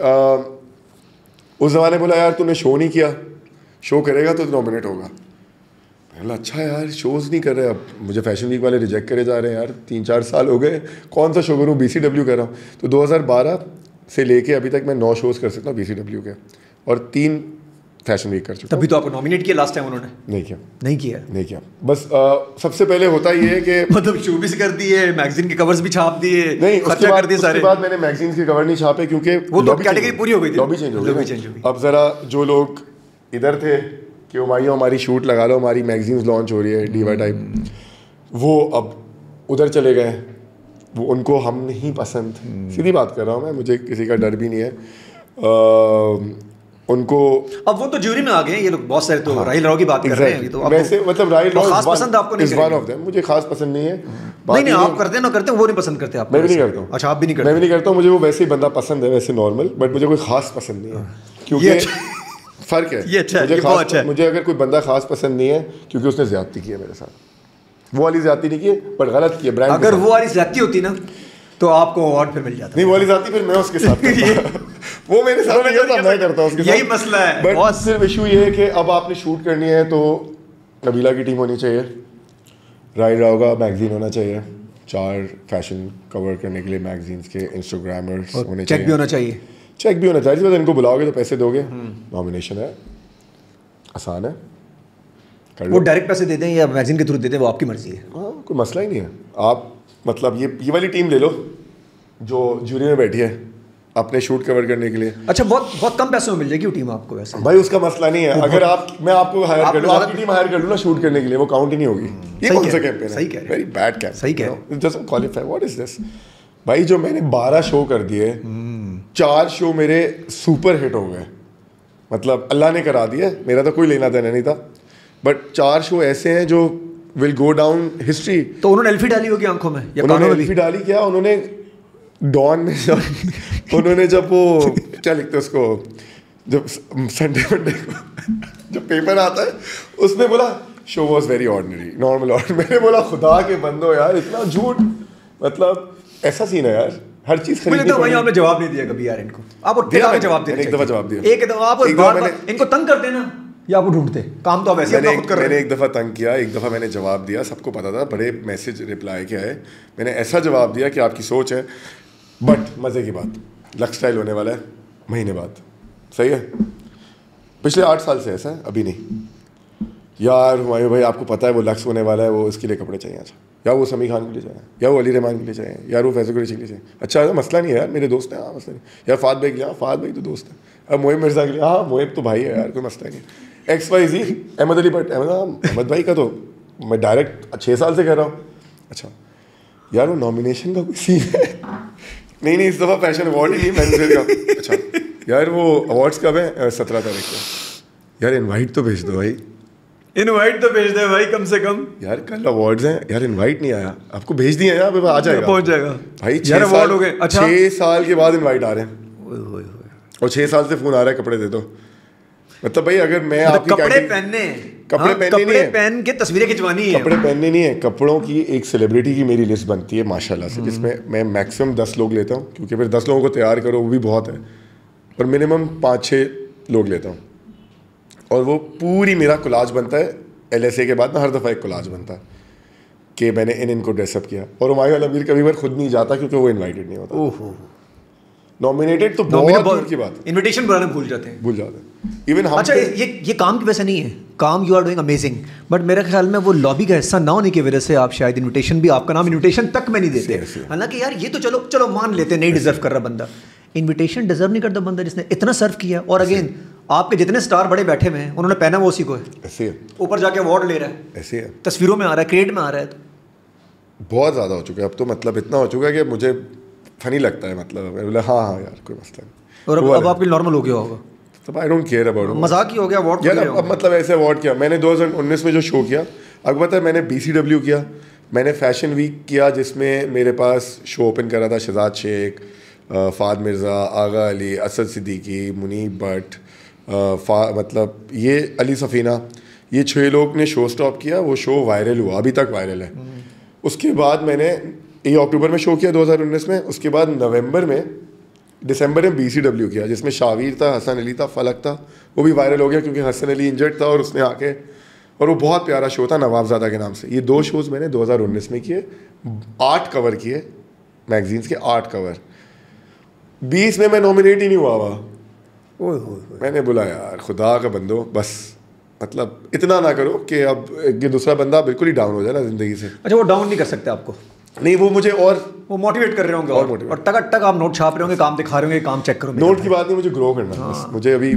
उस ज़माने बोला यार तूने शो नहीं किया, शो करेगा तो नॉमिनेट होगा। बोला अच्छा यार शोज़ नहीं कर रहे, अब मुझे फैशन वीक वाले रिजेक्ट करे जा रहे हैं यार, 3-4 साल हो गए, कौन सा शो करूँ, BCW कर रहा हूँ। तो 2012 से लेके अभी तक मैं 9 शोज़ कर सकता हूँ BCW के, और 3 फैशन वीक कर चुका हूँ। तभी तो आपको नॉमिनेट किया लास्ट टाइम उन्होंने? नहीं किया। बस सबसे पहले होता ये है कि मतलब शो भी कर दिए, मैगजीन के कवर्स भी छाप दिए, नहीं खर्चा कर दिए सारे। उसके बाद मैंने मैगजीन के कवर नहीं छापे क्योंकि वो तो कैटेगरी पूरी हो गई थी, लॉबी चेंज हो गई। अब ज़रा जो लोग इधर थे कि हुमायूं हमारी शूट लगा लो, हमारी मैगजीन्स लॉन्च हो रही है डीवा टाइप, वो अब उधर चले गए, वो उनको हम नहीं पसंद। सीधी बात कर रहा हूँ मैं, मुझे किसी का डर भी नहीं है। उनको अब वो तो ज्यूरी में आ गए ये लोग, बहुत सारे तो राहिल राव की बात कर रहे हैं। तो वैसे मतलब राहिल राव खास पसंद आपको नहीं है? वन ऑफ देम, मुझे खास पसंद नहीं है। नहीं आप करते ना करते, वो नहीं पसंद करते आप? मैं भी नहीं करता हूँ। अच्छा, आप भी नहीं करते? मैं भी नहीं करता हूँ, मुझे वो वैसे ही बंदा पसंद है, वैसे नॉर्मल, बट मुझे कोई खास पसंद नहीं है क्योंकि फर्क है। ये अच्छा है, मुझे अगर कोई बंदा खास पसंद नहीं है क्योंकि उसने ज्यादती की है मेरे साथ, वो वाली ज्यादती नहीं की है बट गलत की है ब्रांड। अगर वो वाली ज्यादती होती ना तो आपको अवार्ड फिर मिल जाता। नहीं, वो वाली ज्यादती फिर मैं उसके साथ वो मेरे साथ नहीं करता, मैं करता हूँ उसके साथ। यही मसला है। बट सिर्फ इशू ये है कि अब आपने शूट करनी है तो नबीला की टीम होनी चाहिए, राहिल राव का मैगजीन होना चाहिए, 4 फैशन कवर करने के लिए मैगजीन्स के इंस्टाग्रामर्स होने चाहिए, चेक भी होना चाहिए। चेक भी होना चाहिए, इनको बुलाओगे तो पैसे दोगे। नॉमिनेशन है, आसान है, कर वो डायरेक्ट पैसे देते हैं या मैगजीन के थ्रू देते हैं, वो आपकी मर्जी है। हाँ, कोई मसला ही नहीं है। आप मतलब ये वाली टीम ले लो जो जूरी में बैठी है अपने शूट कवर करने के लिए। अच्छा, बहुत कम पैसों में मिल जाएगी वो टीम आपको? वैसे भाई उसका मसला नहीं है, अगर मैं आपको हायर कर लूँ, आपकी टीम हायर कर लूँ ना शूट करने के लिए, वो काउंट ही नहीं होगी। ये कौन सा कैंपेन है? सही कह रहे हैं। Very bad campaign. सही कह रहे हैं। It doesn't qualify. What is this भाई? जो मैंने 12 शो कर दिए, 4 शो मेरे सुपर हिट हो गए, मतलब अल्लाह ने करा दिया, मेरा तो कोई लेना देना नहीं था, बट 4 शो ऐसे हैं जो विल गो डाउन हिस्ट्री। तो उन्होंने एल्फी डाली होगी आंखों में या उन्होंने कानों में? एल्फी डाली क्या, उन्होंने डॉन में जब वो क्या लिखते हैं उसको, जब संडे मंडे को जब पेपर आता है उसमें बोला show was very ordinary, normal order. मैंने बोला खुदा के बंदो यार, इतना झूठ, मतलब ऐसा सीन है यार, हर चीज खरीदनी तो वही आपने जवाब नहीं दिया कभी यार इनको? आप जवाब देना। एक दफा जवाब दिया, एक दफा आप इनको तंग करते ना या आपको ढूंढते काम, तो आप ऐसे अपना खुद कर रहे हैं। मैंने एक दफ़ा तंग किया, एक दफ़ा मैंने जवाब दिया, सबको पता था, बड़े मैसेज रिप्लाई के आए, मैंने ऐसा जवाब दिया कि आपकी सोच है, बट मज़े की बात, लक्स स्टाइल होने वाला है महीने बाद, सही है? पिछले 8 साल से ऐसा है, अभी नहीं। यार हुमायूं भाई आपको पता है वो लक्स होने वाला है, वो इसके लिए कपड़े चाहिए, अच्छा या वो समी खान के लिए चाहिए, या वो अली रहमान के लिए चाहिए, यार वो फैज़ल कुरैशी के लिए चाहिए, अच्छा मसला नहीं है यार, मेरे दोस्त हैं, हाँ मसला नहीं, यार फाद भाई के लिए, हाँ फाद भाई तो दोस्त है, अब मोहिब मिर्ज़ा के लिए, हाँ मोहिब तो भाई है यार, कोई मसला नहीं, XYZ अहमद अली भट्ट, अहमद भाई का तो मैं डायरेक्ट 6 साल से कह रहा हूँ, अच्छा यार वो नॉमिनेशन का कोई सीन है? नहीं इस दफ़ा फैशन अवार्ड ही नहीं, मैंने का अच्छा यार वो अवार्ड्स कब है? 17 तारीख को, यार इनवाइट तो भेज दो भाई, इनवाइट तो भेज दे भाई कम से कम। यार कल अवार्ड्स हैं यार, इनवाइट नहीं आया, आपको भेज दिया यार, आ जाएगा, पहुंच जाएगा भाई। यार अवार्ड हो गए। अच्छा 6 साल के बाद इनवाइट आ रहे हैं और 6 साल से फोन आ रहा है कपड़े दे दो, मतलब भाई अगर मैं आपकी कपड़े पहन के तस्वीरें खिंचवानी है, कपड़े पहनने नहीं है, कपड़ों की एक सेलिब्रिटी की मेरी लिस्ट बनती है माशाल्लाह से, जिसमें मैं मैक्सिमम 10 लोग लेता हूँ, क्योंकि फिर 10 लोगों को तैयार करो वो भी बहुत है, पर मिनिमम 5-6 लोग लेता हूँ, और वो पूरी मेरा कोलाज बनता है। LSA के बाद ना हर दफ़ा एक कोलाज बनता है कि मैंने इनको ड्रेसअप किया, और हुमायूं अलमीर कभी बार खुद नहीं जाता क्योंकि वो इन्वाइटेड नहीं होता। ओहो, नॉमिनेटेड तो बहुत दूर की बात है, इनविटेशन बुलाना भूल जाते हैं इवन हम। अच्छा ये काम की वजह से नहीं है, काम you are doing amazing, but मेरे ख्याल में वो लॉबी का हिस्सा ना होने की वजह से आप शायद इनविटेशन भी, आपका नाम इनविटेशन तक में नहीं देते। हालांकि यार ये तो चलो मान लेते, नहीं डिजर्व कर रहा बंदा, इनविटेशन डिजर्व नहीं करता बंदा जिसने इतना सर्व किया, और अगेन आपके जितने स्टार बड़े बैठे हुए हैं उन्होंने पहना वो उसी को है, ऐसे है, ऊपर जाके अवार्ड ले रहा है, ऐसे है, तस्वीरों में आ रहा है, क्रेडिट में आ रहा है, तो बहुत ज़्यादा हो चुका है अब तो, मतलब इतना हो चुका है कि मुझे फनी लगता है, मतलब हाँ यार कोई मसला नहीं। और अब आपके नॉर्मल हो गया होगा? तब आई डोंट केयर अबाउट मजाक ही हो गया अवार्ड यार। अब मतलब ऐसे अवार्ड किया मैंने 2019 में जो शो किया, अब पता है मैंने BCW किया, मैंने फैशन वीक किया जिसमें मेरे पास शो ओपन करा था शहजाद शेख, फ़ाद मिर्ज़ा, आगा अली, असद सिद्दीकी, मुनीब भट्ट, मतलब ये अली सफ़ीना, ये 6 लोग ने शो स्टॉप किया। वो शो वायरल हुआ, अभी तक वायरल है। उसके बाद मैंने ये अक्टूबर में शो किया 2019 में, उसके बाद दिसंबर में BCW किया जिसमें शावीर था, हसन अली था, फलक था। वो भी वायरल हो गया क्योंकि हसन अली इंजर्ड था और उसने आके, और वो बहुत प्यारा शो था नवाबजादा के नाम से। ये 2 शोज़ मैंने 2019 में किए, 8 कवर किए मैगजीन्स के, 8 कवर। 20 में मैं नॉमिनेट ही नहीं हुआ हुआ। मैंने बोला यार खुदा का बंदो, बस मतलब इतना ना करो कि अब ये दूसरा बंदा बिल्कुल ही डाउन हो जाए ना ज़िंदगी से। अच्छा, वो डाउन नहीं कर सकते आपको? नहीं, वो मुझे और वो मोटिवेट कर रहे होंगे और टक आप नोट छाप रहे होंगे, काम दिखा रहे होंगे, काम चेक करो। नोट की बात नहीं, मुझे ग्रो करना है। बस मुझे अभी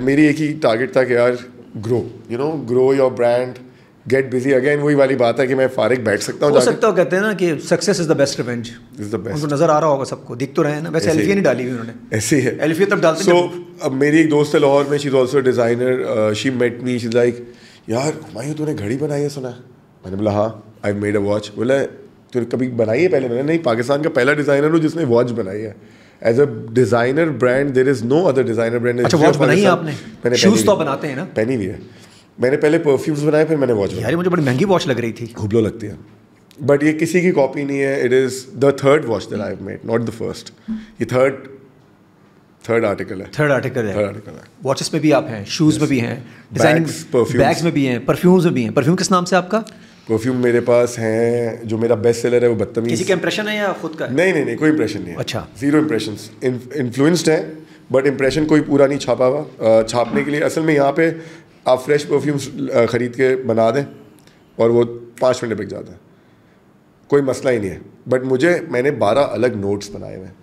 मेरी एक ही टारगेट था कि यार grow your brand, get busy again. वही वाली बात है कि मैं फारिग बैठ सकता हूँ, हो सकता है। कहते हैं ना कि success is the best revenge, is the best. उनको नज़र आ रहा होगा सबको, दिख तो रहे हैं ना। वैसे एल्फिया नहीं डाली हुई उन्होंने, ऐसे ही है एल्फिया तब डालते। सो अब मेरी एक दोस्त है लाहौर में, she is also designer, she met me, she is like यार हुमायूं तूने घड़ी बनाई है सुना है? मैंने बोला हाँ, आई मेड अ वॉच। बोला तूने कभी बनाई है पहले? मैंने नहीं, पाकिस्तान का पहला डिज़ाइनर हूँ जिसने वॉच बनाई है। As a designer brand there is no other designer brand. अच्छा, वॉच बनाई है आपने? शूज़ तो बनाते हैं ना? पहनी भी है मैंने, पहले परफ्यूम्स बनाए फिर मैंने वॉच। यार मुझे बड़ी महंगी वॉच लग रही थी। हुबलो लगती है, बट ये किसी की कॉपी नहीं है। It is the third watch that I have made, not the first. ये थर्ड आर्टिकल है। थर्ड आर्टिकल है। वॉचेस में भी आप हैं, शूज़ में भी हैं, डिजाइनिंग बैग्स में भी हैं, परफ्यूम्स में भी हैं। परफ्यूम किस नाम से आपका? परफ्यूम मेरे पास हैं, जो मेरा बेस्ट सेलर है वो बदतमीज। किसी का इंप्रेशन है या खुद का? नहीं, कोई इंप्रेशन नहीं है। अच्छा, 0 इंप्रेशंस। इन्फ्लुएंस्ड है बट इंप्रेशन कोई पूरा नहीं छापा हुआ। छापने के लिए असल में यहाँ पे आप फ्रेश परफ्यूम्स ख़रीद के बना दें और वो 5 मिनट बिक जाता है, कोई मसला ही नहीं है। बट मैंने 12 अलग नोट्स बनाए हुए हैं।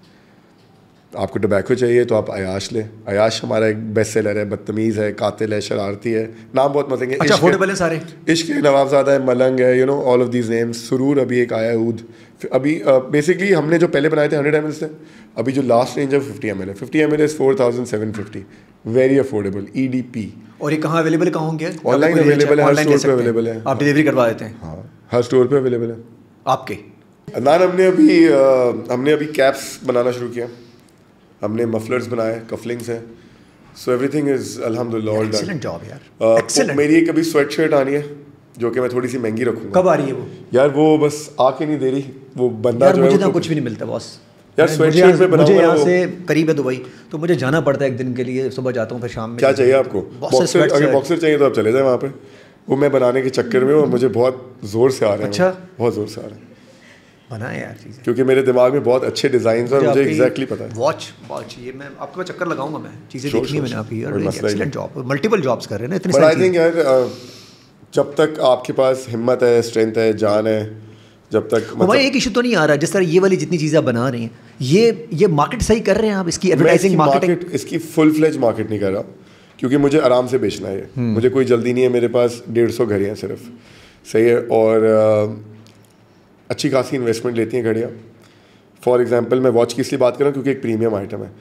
आपको टबैको चाहिए तो आप अयाश लें। अयाश हमारा एक बेस्ट सेलर है, बदतमीज़ है, कातिल है, शरारती है, नाम बहुत मजेंगे। अच्छा, अफोर्डेबल है सारे। इश्क है, नवाबजादा है, मलंग है, ऑल ऑफ दीज नेम्स। सुरूर अभी एक आया है, ऊद। अभी बेसिकली हमने जो पहले बनाए थे 100 ml थे, अभी जो लास्ट रेंज है 50 ml है। 50 ml is 4750, very affordable, EDP। और ये कहाँ अवेलेबल, कहाँ होंगे? ऑनलाइन अवेलेबल है, हर स्टोर पे अवेलेबल है। आप डिलीवरी करवा देते हैं? हाँ, हर स्टोर पे अवेलेबल है। आपके अदनान हमने अभी कैप्स बनाना शुरू किया, हमने मफलर्स बनाए, कफलिंग्स हैं। सो एवरीथिंग इज अल्हम्दुलिल्लाह ऑल डन। एक्सीलेंट जॉब यार, एक्सीलेंट। मेरी एक अभी स्वेट शर्ट आनी है जो कि मैं थोड़ी सी महंगी रखूंगा। कब आ रही है वो? यार वो बस आके नहीं दे रही, वो बंदा यार जो मुझे है ना कुछ भी नहीं मिलता बॉस। यार स्वेट शर्ट में मुझे यहाँ से करीब है दुबई, तो मुझे जाना पड़ता है एक दिन के लिए। सुबह जाता हूँ फिर शाम में। क्या चाहिए आपको? बॉक्सर, अगर बॉक्सर चाहिए तो आप चले जाए वहाँ पे। वो मैं बनाने के चक्कर में, और मुझे बहुत जोर से आ रहे हैं। अच्छा, बहुत जोर से आ रहे हैं। बनाए यार चीज़ें, क्योंकि मेरे दिमाग में बहुत अच्छे डिजाइन और मुझे एग्जैक्टली पता है। वॉच ये मैं आपके चक्कर लगाऊंगा, मैं चीज़ें देखनी है मैंने आपकी। यार एक्सीलेंट जॉब, मल्टीपल जॉब्स कर रहे हैं ना, इतनी सारी। बट आई थिंक यार जब तक आपके पास हिम्मत है, स्ट्रेंथ है, जान है, जब तक मतलब एक इशू तो नहीं आ रहा जिस तरह ये वाली जितनी चीज़ें आप बना रहे हैं, ये मार्केट सही कर रहे हैं आप? इसकी एडवर्टाइजिंग मार्केटिंग, इसकी फुल फ्लेज मार्केट नहीं कर रहा क्योंकि मुझे आराम से बेचना है। मुझे कोई जल्दी नहीं है, मेरे पास 150 घड़ियाँ सिर्फ, सही है। और अच्छी खासी इन्वेस्टमेंट लेती हैं घड़ियाँ। फॉर एग्जांपल मैं वॉच की इसलिए बात कर रहा हूँ क्योंकि एक प्रीमियम आइटम है।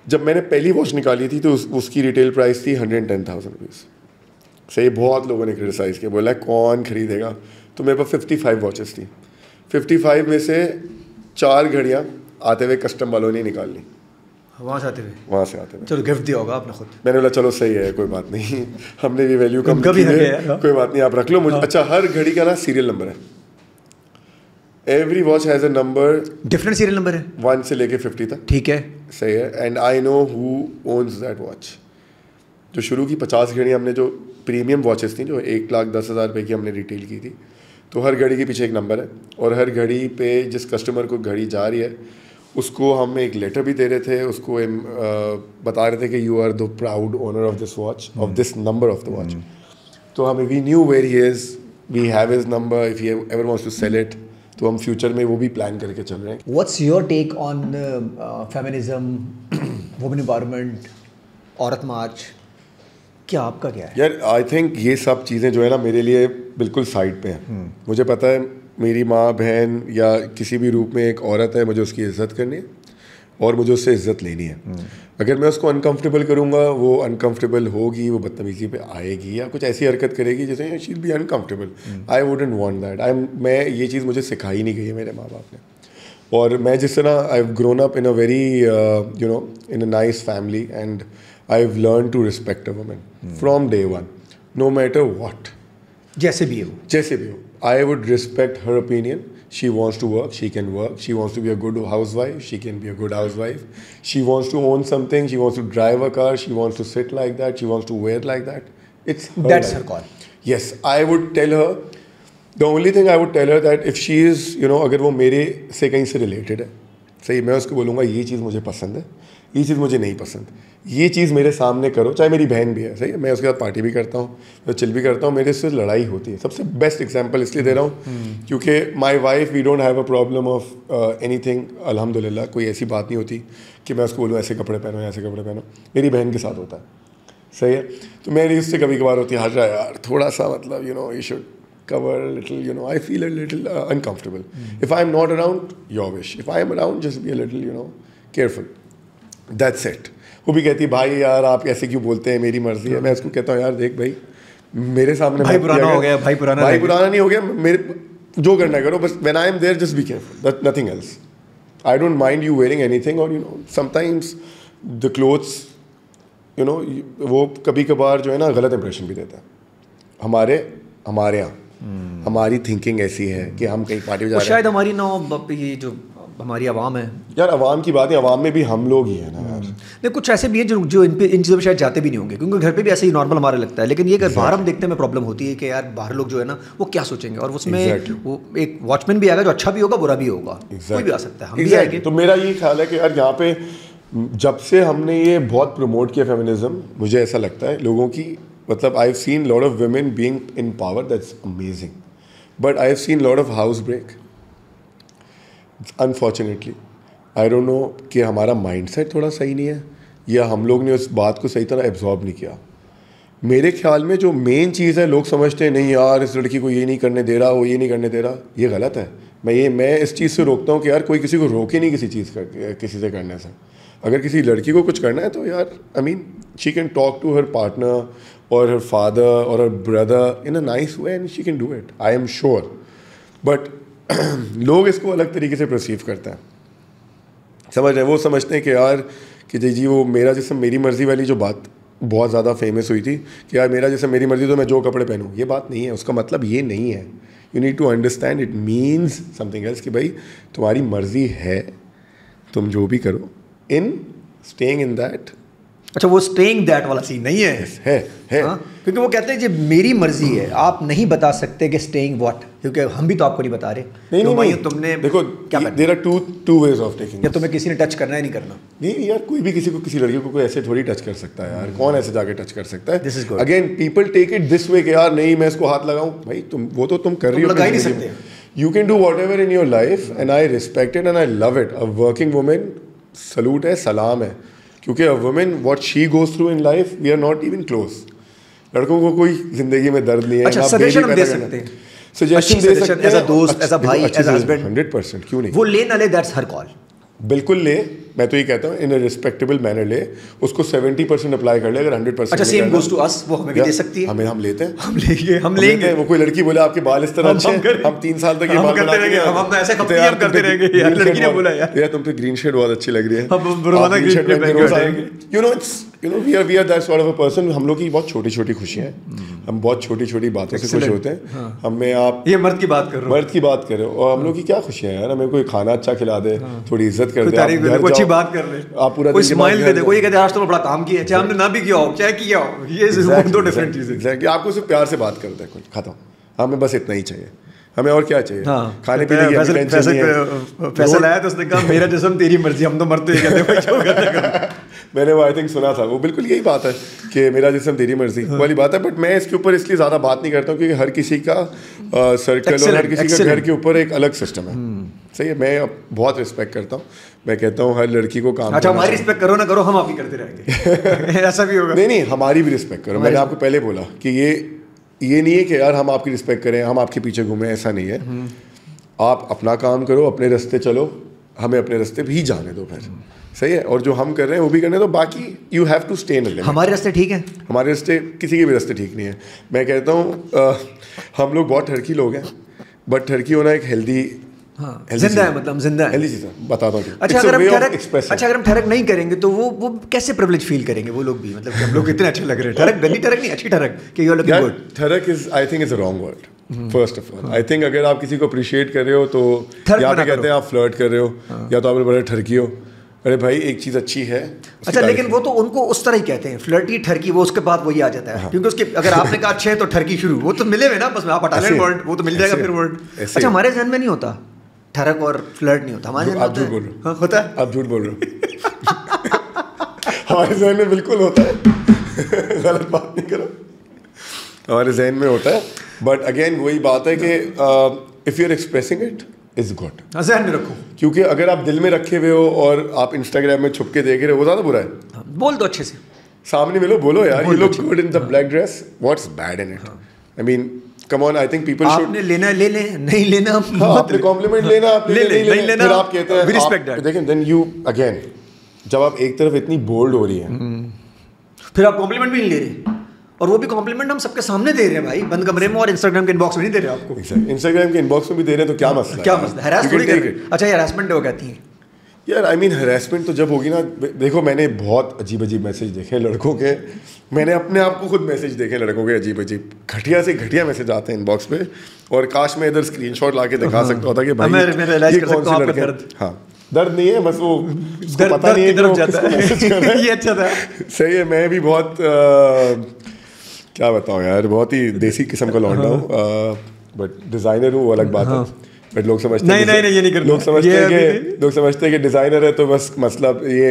जब मैंने पहली वॉच निकाली थी तो उसकी रिटेल प्राइस थी 110,000 रुपीज़। सही, बहुत लोगों ने क्रिटिसाइज़ किया, बोला कौन खरीदेगा। तो मेरे पास 55 वॉचेस थी। 55 में से 4 घड़ियाँ आते हुए कस्टम वालों ने निकाल ली, वहाँ से आते हुए। चलो गिफ्ट दिया होगा आपने खुद। मैंने बोला चलो सही है, कोई बात नहीं, हमने भी वैल्यू कम की है, कोई बात नहीं, आप रख लो मुझे। अच्छा, हर घड़ी का ना सीरियल नंबर है। Every watch has a number, different serial number है, 1 से लेके 50 तक। ठीक है, सही है। And I know who owns that watch. जो शुरू की 50 घड़ी हमने, जो प्रीमियम वॉचेस थी, जो 1,10,000 रुपये की हमने रिटेल की थी, तो हर घड़ी के पीछे एक नंबर है। और हर घड़ी पे जिस कस्टमर को घड़ी जा रही है उसको हम एक लेटर भी दे रहे थे, उसको बता रहे थे कि you are the proud owner of this watch, of this number of the watch. तो हमें we knew where he is, we have his number, if he ever wants to sell it. तो हम फ्यूचर में वो भी plan करके चल रहे हैं। What's your take on feminism, women empowerment, Aurat March, क्या आपका क्या है? यार आई थिंक ये सब चीज़ें जो है ना मेरे लिए बिल्कुल साइड पे हैं। मुझे पता है मेरी माँ, बहन या किसी भी रूप में एक औरत है, मुझे उसकी इज़्ज़त करनी है और मुझे उससे इज्जत लेनी है। अगर मैं उसको अनकंफर्टेबल करूँगा, वो अनकंफर्टेबल होगी, वो बदतमीजी पे आएगी या कुछ ऐसी हरकत करेगी जिससे she will be uncomfortable. I wouldn't want that. मैं ये चीज़ मुझे सिखाई नहीं गई है मेरे माँ बाप ने। और मैं जिस तरह I have grown up in a very you know in a nice family and I have learn to respect a woman from day one, no matter what, जैसे भी हो। I would respect her opinion. She wants to work, she can work. She wants to be a good housewife, she can be a good housewife. She wants to own something, she wants to drive a car, she wants to sit like that, she wants to wear like that. That's her call. Yes, I would tell her, the only thing I would tell her that if she is, you know, अगर वो मेरे से कहीं से related है, सही, मैं उसको बोलूँगा ये चीज़ मुझे पसंद है, ये चीज़ मुझे नहीं पसंद, ये चीज़ मेरे सामने करो, चाहे मेरी बहन भी है, सही है, मैं उसके साथ पार्टी भी करता हूँ, मैं चिल भी करता हूँ, मेरे से लड़ाई होती है। सबसे बेस्ट एग्जांपल इसलिए दे रहा हूँ क्योंकि my wife, we don't have a problem of anything, अल्हम्दुलिल्लाह। कोई ऐसी बात नहीं होती कि मैं उसको बोलूँ ऐसे कपड़े पहनो, ऐसे कपड़े पहनो। मेरी बहन के साथ होता है, सही है। तो मेरी उससे कभी कभार होती है, हट यार थोड़ा सा, मतलब you know you should cover a little, you know, I feel a little uncomfortable. If I am not around, your wish. If I am around, just be a little, you know, careful. That's it. वो भी कहती है भाई यार आप ऐसे क्यों बोलते हैं, मेरी मर्जी है। मैं उसको कहता हूँ यार देख भाई, मेरे सामने भाई पुराना हो गया, भाई पुराना नहीं हो गया, मेरे जो करना है करो, बस when I am there just be careful, that's nothing else. I don't mind you wearing anything, or you know sometimes the clothes, you know, वो कभी कभार जो है ना गलत इंप्रेशन भी देता है हमारे यहाँ। हमारी थिंकिंग ऐसी है कि हम कहीं पार्टी में जा रहे हैं, शायद हमारी ना ये जो हमारी आवाम है यार, आवाम की बात है, आवाम में भी हम लोग ही है ना यार। नहीं, कुछ ऐसे भी हैं जो इन चीज़ों पे शायद जाते भी नहीं होंगे, क्योंकि घर पे भी ऐसे ही नॉर्मल हमारा लगता है, लेकिन ये अगर बाहर हम देखते हैं, प्रॉब्लम होती है कि यार बाहर लोग जो है ना वो क्या सोचेंगे, और उसमें वो एक वॉचमैन भी आएगा जो अच्छा भी होगा बुरा भी होगा, कोई भी आ सकता है, हम भी आएंगे। तो मेरा ये ख्याल है कि यार यहाँ पे जब से हमने ये बहुत प्रमोट किया फेमिनिज्म, मुझे ऐसा लगता है लोगों की, मतलब I have seen lot of women being in power, that's amazing, but I have seen lot of house break unfortunately. I don't know कि हमारा माइंडसेट थोड़ा सही नहीं है या हम लोग ने उस बात को सही तरह एब्जॉर्ब नहीं किया। मेरे ख्याल में जो मेन चीज़ है, लोग समझते हैं नहीं यार इस लड़की को ये नहीं करने दे रहा, वो ये नहीं करने दे रहा, ये गलत है। मैं इस चीज़ से रोकता हूँ कि यार कोई किसी को रोके नहीं किसी चीज़ किसी से करने से। अगर किसी लड़की को कुछ करना है तो यार I mean she can talk to her partner और हर फादर और her brother in a nice way and she can do it, I am sure. But लोग इसको अलग तरीके से परसीव करते हैं, समझ रहे हैं, वो समझते हैं कि यार कि जी वो मेरा जिसम मेरी मर्ज़ी वाली जो बात बहुत ज़्यादा फेमस हुई थी कि यार मेरा जिसम मेरी मर्ज़ी तो मैं जो कपड़े पहनूँ, ये बात नहीं है, उसका मतलब ये नहीं है। You need to understand it means something else, कि भाई तुम्हारी मर्ज़ी है, तुम जो भी करो, इन स्टेइंग इन दैट। अच्छा, वो स्टेइंग दैट वाला सीन नहीं है, है। हाँ? क्योंकि वो कहते हैं कि मेरी मर्जी है, आप नहीं बता सकते कि स्टेइंग व्हाट, क्योंकि हम भी तो आपको नहीं बता रहे। नहीं, तुमने देखो क्या there are two ways of taking, या तुम्हें किसी ने टच करना है नहीं करना। नहीं यार, कोई भी किसी को, किसी लड़की को कोई ऐसे थोड़ी टच कर सकता है यार, कौन ऐसे जाके टच कर सकता है। This is good. Again people take it this way कि यार नहीं मैं इसको हाथ लगाऊं, भाई तुम वो तो तुम कर रही हो, लगा ही नहीं सकते। You can do whatever in your life and I respect it and I love it. A working woman salute है, सलाम है, क्योंकि a woman what she goes through in life, we are not even close. लड़कों को कोई जिंदगी में दर्द नहीं है। अच्छा, सजेशन हम दे सकते हैं, सजेशन दे सकते हैं, एज अ दोस्त, एज अ भाई, एज अ हस्बैंड, 100%, क्यों नहीं। वो ले ना ले, दैट्स हर कॉल, बिल्कुल ले। मैं तो ये कहता हूँ इन अ रिस्पेक्टेबल मैनर ले, उसको 70% अप्लाई कर ले, अगर 100%। अच्छा, सेम गोज टू अस, वो हमें भी दे सकती है, हम लेते हैं, हम लेंगे। वो कोई लड़की बोले आपके बाल इस तरह अच्छे हैं, हम 3 साल तक ये बाल करते रहेंगे, हम ऐसे खपती हम करते रहेंगे। यार लड़की ने बोला यार तुम पे ग्रीन शेड बहुत अच्छी लग रही है, हम रोजाना ग्रीन शेड पहन के आएंगे। You know we are that sort of a person. हम लोग की बहुत छोटी छोटी खुशियां हैं, हम बहुत छोटी छोटी बातों से खुश होते हैं। हमें आप ये मर्द की बात कर रहे हो, मर्द की बात कर रहे हो, और हम लोग की क्या खुशियां हैं यार, हमें कोई खाना अच्छा खिला दे, थोड़ी इज्जत कर दे, अच्छी बात कर रहे, आप पूरा कोई स्माइल दे दे, कोई कहते आज तो बड़ा काम किया, चाहे हमने ना भी किया हो, चाहे किया हो, ये दो डिफरेंट चीजें। एग्जैक्टली, आपको सिर्फ प्यार से बात करता है कोई, खत्म, हमें बस इतना ही चाहिए, हमें और क्या चाहिए। खाने पीने की टेंशन नहीं है। फैसल आया तो उसने कहा मेरा जिस्म तेरी मर्जी, हम तो मरते ही कहते हैं भाई जो करना। मैंने वो आई थिंक सुना था, वो बिल्कुल यही बात है कि मेरा जिस्म तेरी मर्जी वाली बात है। बट मैं इसके ऊपर इसलिए ज़्यादा बात नहीं करता हूँ क्योंकि हर किसी का सर्कल और हर किसी का घर के ऊपर एक अलग सिस्टम है, सही है। मैं बहुत रिस्पेक्ट करता हूँ, मैं कहता हूँ हर लड़की को काम। अच्छा, हमारी रिस्पेक्ट करो ना करो, हम आपकी करते रहेंगे। ऐसा भी होगा? नहीं, हमारी भी रिस्पेक्ट करो। मैंने आपको पहले बोला कि ये नहीं है कि यार हम आपकी रिस्पेक्ट करें, हम आपके पीछे घूमें, ऐसा नहीं है। आप अपना काम करो, अपने रास्ते चलो, हमें अपने रास्ते भी जाने दो फिर, सही है, और जो हम कर रहे हैं वो भी करने दो, बाकी you have to stay in limit. हमारे रास्ते ठीक है, हमारे रास्ते, किसी के भी रास्ते ठीक नहीं है। मैं कहता हूँ हम लोग बहुत ठरकी लोग हैं, बट ठरकी होना एक हेल्दी, जिंदा है, मतलब जिंदा है, हेल्दी चीज़ है, बताता हूँ। अच्छा अगर हम ठरक नहीं करेंगे तो वो कैसे प्रिविलेज फील करेंगे वो लोग भी, मतलब कि हम लोग कितने अच्छे लग रहे हैं, ठरक गली ठरक नहीं, अच्छी ठरक कि यू आर लुकिंग गुड। ठरक is, I think is a wrong word first of all. I think अगर आप किसी को अप्रिशिएट कर रहे हो तो यहाँ पे कहते हैं आप फ्लर्ट कर रहे हो, या तो आप बड़े ठरकी हो। अरे भाई एक चीज़ अच्छी है। अच्छा, लेकिन वो तो उनको उस तरह ही कहते हैं, फ्लर्टी ठरकी, वो उसके बाद वही आ जाता है, क्योंकि उसके अगर आपने कहा अच्छे हैं तो ठरकी शुरू, वो तो मिले हुए ना, बस आप हटा लें वर्ड, वो तो मिल जाएगा फिर वर्ड। अच्छा, हमारे जहन में नहीं होता ठरक और फ्लर्ट, नहीं होता हमारे जहन में। आप झूठ बोल रहे हो, होता है, आप झूठ बोल रहे हो। हमारे जहन में बिल्कुल होता है, गलत बात नहीं करो, हमारे जहन में होता है, बट अगेन वही बात है कि if you are expressing it is good, जहन में रखो, क्योंकि अगर आप दिल में रखे हुए हो और आप इंस्टाग्राम में छुप के देख रहे हो, वो ज़्यादा बुरा है। बोल दो अच्छे से, सामने मिलो, बोलो यार you look good in the black dress, what's bad in it? I mean come on, I think people should, आपने लेना ले ले, नहीं लेना आपने कॉम्प्लीमेंट लेना, आपने नहीं लेना, फिर आप कहते हैं रिस्पेक्ट दैट। देखें देन यू अगेन, जब आप एक तरफ इतनी बोल्ड हो रही है, फिर आप कॉम्प्लीमेंट भी नहीं ले रहे, और वो भी कॉम्प्लीमेंट हम सबके सामने दे रहे हैं भाई, बंद कमरे में, और इंस्टाग्राम के इनबॉक्स में नहीं दे रहे आपको। इंस्टाग्राम के इनबॉक्स में भी दे रहे हैं तो क्या मसला है? क्या मसला है? हरास थोड़ी कर रहे हैं। अच्छा, ये हरासमेंट है वो कहती हैं यार। आई मीन हरासमेंट तो जब होगी ना, देखो मैंने बहुत अजीब अजीब मैसेज देखे लड़कों के, मैंने अपने आप को खुद मैसेज देखे लड़कों के अजीब अजीब, घटिया से घटिया मैसेज आते हैं इनबॉक्स पे, और काश मैं इधर स्क्रीनशॉट ला के दिखा सकता होता कि भाई ये कौन सी लड़के। हाँ, दर्द नहीं है, बस वो पता नहीं है ये अच्छा था। सही है, मैं भी बहुत क्या बताऊँ यार, बहुत ही देसी किस्म का लौंडा हूँ, बट डिज़ाइनर हूँ वो अलग बात है। बट लोग समझते हैं नहीं ये नहीं करना, लोग समझते हैं कि डिज़ाइनर है तो बस मतलब ये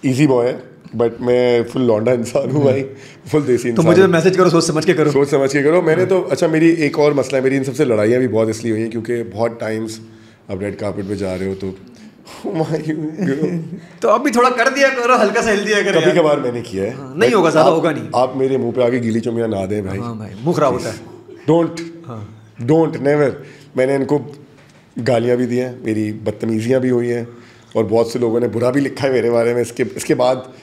इजी बॉय है, बट मैं फुल लौंडा इंसान हूँ भाई, फुल देसी इंसान। तो मुझे मैसेज करो, सोच समझ के करो, सोच समझ के करो। मैंने तो, अच्छा मेरी एक और मसला है, मेरी इन सबसे लड़ाइयाँ भी बहुत इसलिए हुई हैं क्योंकि बहुत टाइम्स आप रेड कार्पेट पे जा रहे हो तो तो अब भी थोड़ा कर दिया करो, हल्का सा हिल दिया करो। कभी कभार मैंने किया है, नहीं होगा, ज्यादा होगा नहीं। आप मेरे मुंह पे आके गीली चुमिया ना दें भाई, मुंह खराब होता है। Don't never. मैंने इनको गालियाँ भी दी हैं, मेरी बदतमीजियाँ भी हुई हैं, और बहुत से लोगों ने बुरा भी लिखा है मेरे बारे में। इसके बाद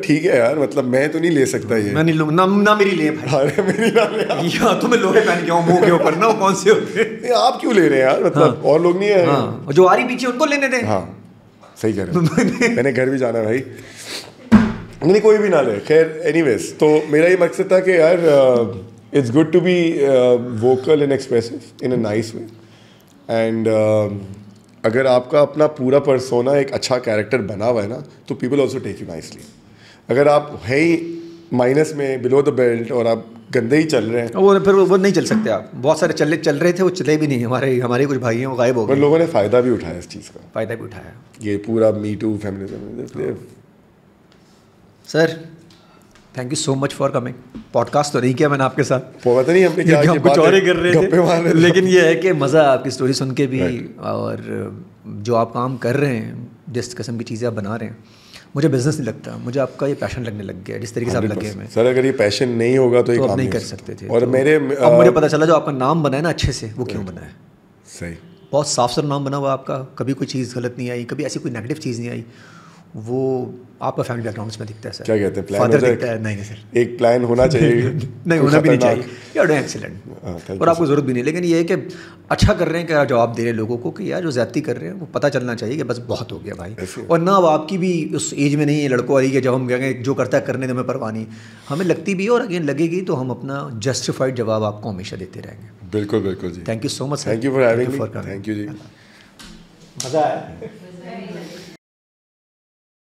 ठीक है यार, मतलब मैं तो नहीं ले सकता ये, मैं नहीं लूँगा ना मेरी ले भाई। अरे मेरी ना ले, या तो मैं लोहे पहन के आऊँ मुंह के ऊपर ना, वो कौन से होते हैं? आप क्यों ले रहे हैं यार, मतलब और लोग नहीं है जो आ रही पीछे उनको लेने दें। हाँ सही कह रहे हैं। मैंने घर भी जाना है भाई, नहीं कोई भी ना ले, खैर एनीवेज। तो मेरा ये मकसद था कि यार it's good to be vocal and expressive in a nice way, and अगर आपका अपना पूरा पर्सोना एक अच्छा कैरेक्टर बना हुआ है ना, तो people also take you nicely. अगर आप है ही माइनस में, बिलो द बेल्ट, और आप गंदे ही चल रहे हैं, वो फिर वो नहीं चल सकते आप। बहुत सारे चल रहे थे, वो चले भी नहीं। हमारे कुछ भाई हैं वो गायब हो गए। लोगों ने फ़ायदा भी उठाया इस चीज़ का, फ़ायदा भी उठाया, ये पूरा me too feminism. Sir thank you so much for coming. Podcast तो नहीं किया मैंने आपके साथ, पता नहीं हमने क्या हम कुछ और ही कर रहे थे, लेकिन ये है कि मज़ा आपकी स्टोरी सुन के भी, और जो आप काम कर रहे हैं, जिस किस्म की चीज़ें आप बना रहे हैं, मुझे बिजनेस नहीं लगता, मुझे आपका ये पैशन लगने लग गया, जिस तरीके से आप लगे हैं। सर अगर ये पैशन नहीं होगा तो ये काम नहीं कर सकते थे। और अब मुझे पता चला जो आपका नाम बना है ना अच्छे से, वो क्यों बना है। सही, बहुत साफ सुथरा नाम बना हुआ आपका, कभी कोई चीज़ गलत नहीं आई, कभी ऐसी कोई नेगेटिव चीज़ नहीं आई। वो आपका फैमिली बैकग्राउंड में दिखता है सर। क्या कहते हैं, फादर दिखता है? नहीं सर, एक प्लान होना चाहिए। नहीं होना भी नहीं चाहिए, यू आर डूइंग एक्सीलेंट, और आपको ज़रूरत भी नहीं। लेकिन ये है कि अच्छा कर रहे हैं, क्या जवाब दे रहे हैं लोगों को कि यार जो ज़्यादती कर रहे हैं वो पता चलना चाहिए कि बस बहुत हो गया भाई। और ना अब आपकी भी उस एज में नहीं है लड़कों वाली कि जब हम कहेंगे जो करता है करने में परवाह नहीं, हमें लगती भी है, और अगेन लगेगी तो हम अपना जस्टिफाइड जवाब आपको हमेशा देते रहेंगे। बिल्कुल बिल्कुल जी, thank you so much, thank you for having me, thank you जी, मज़ा आया।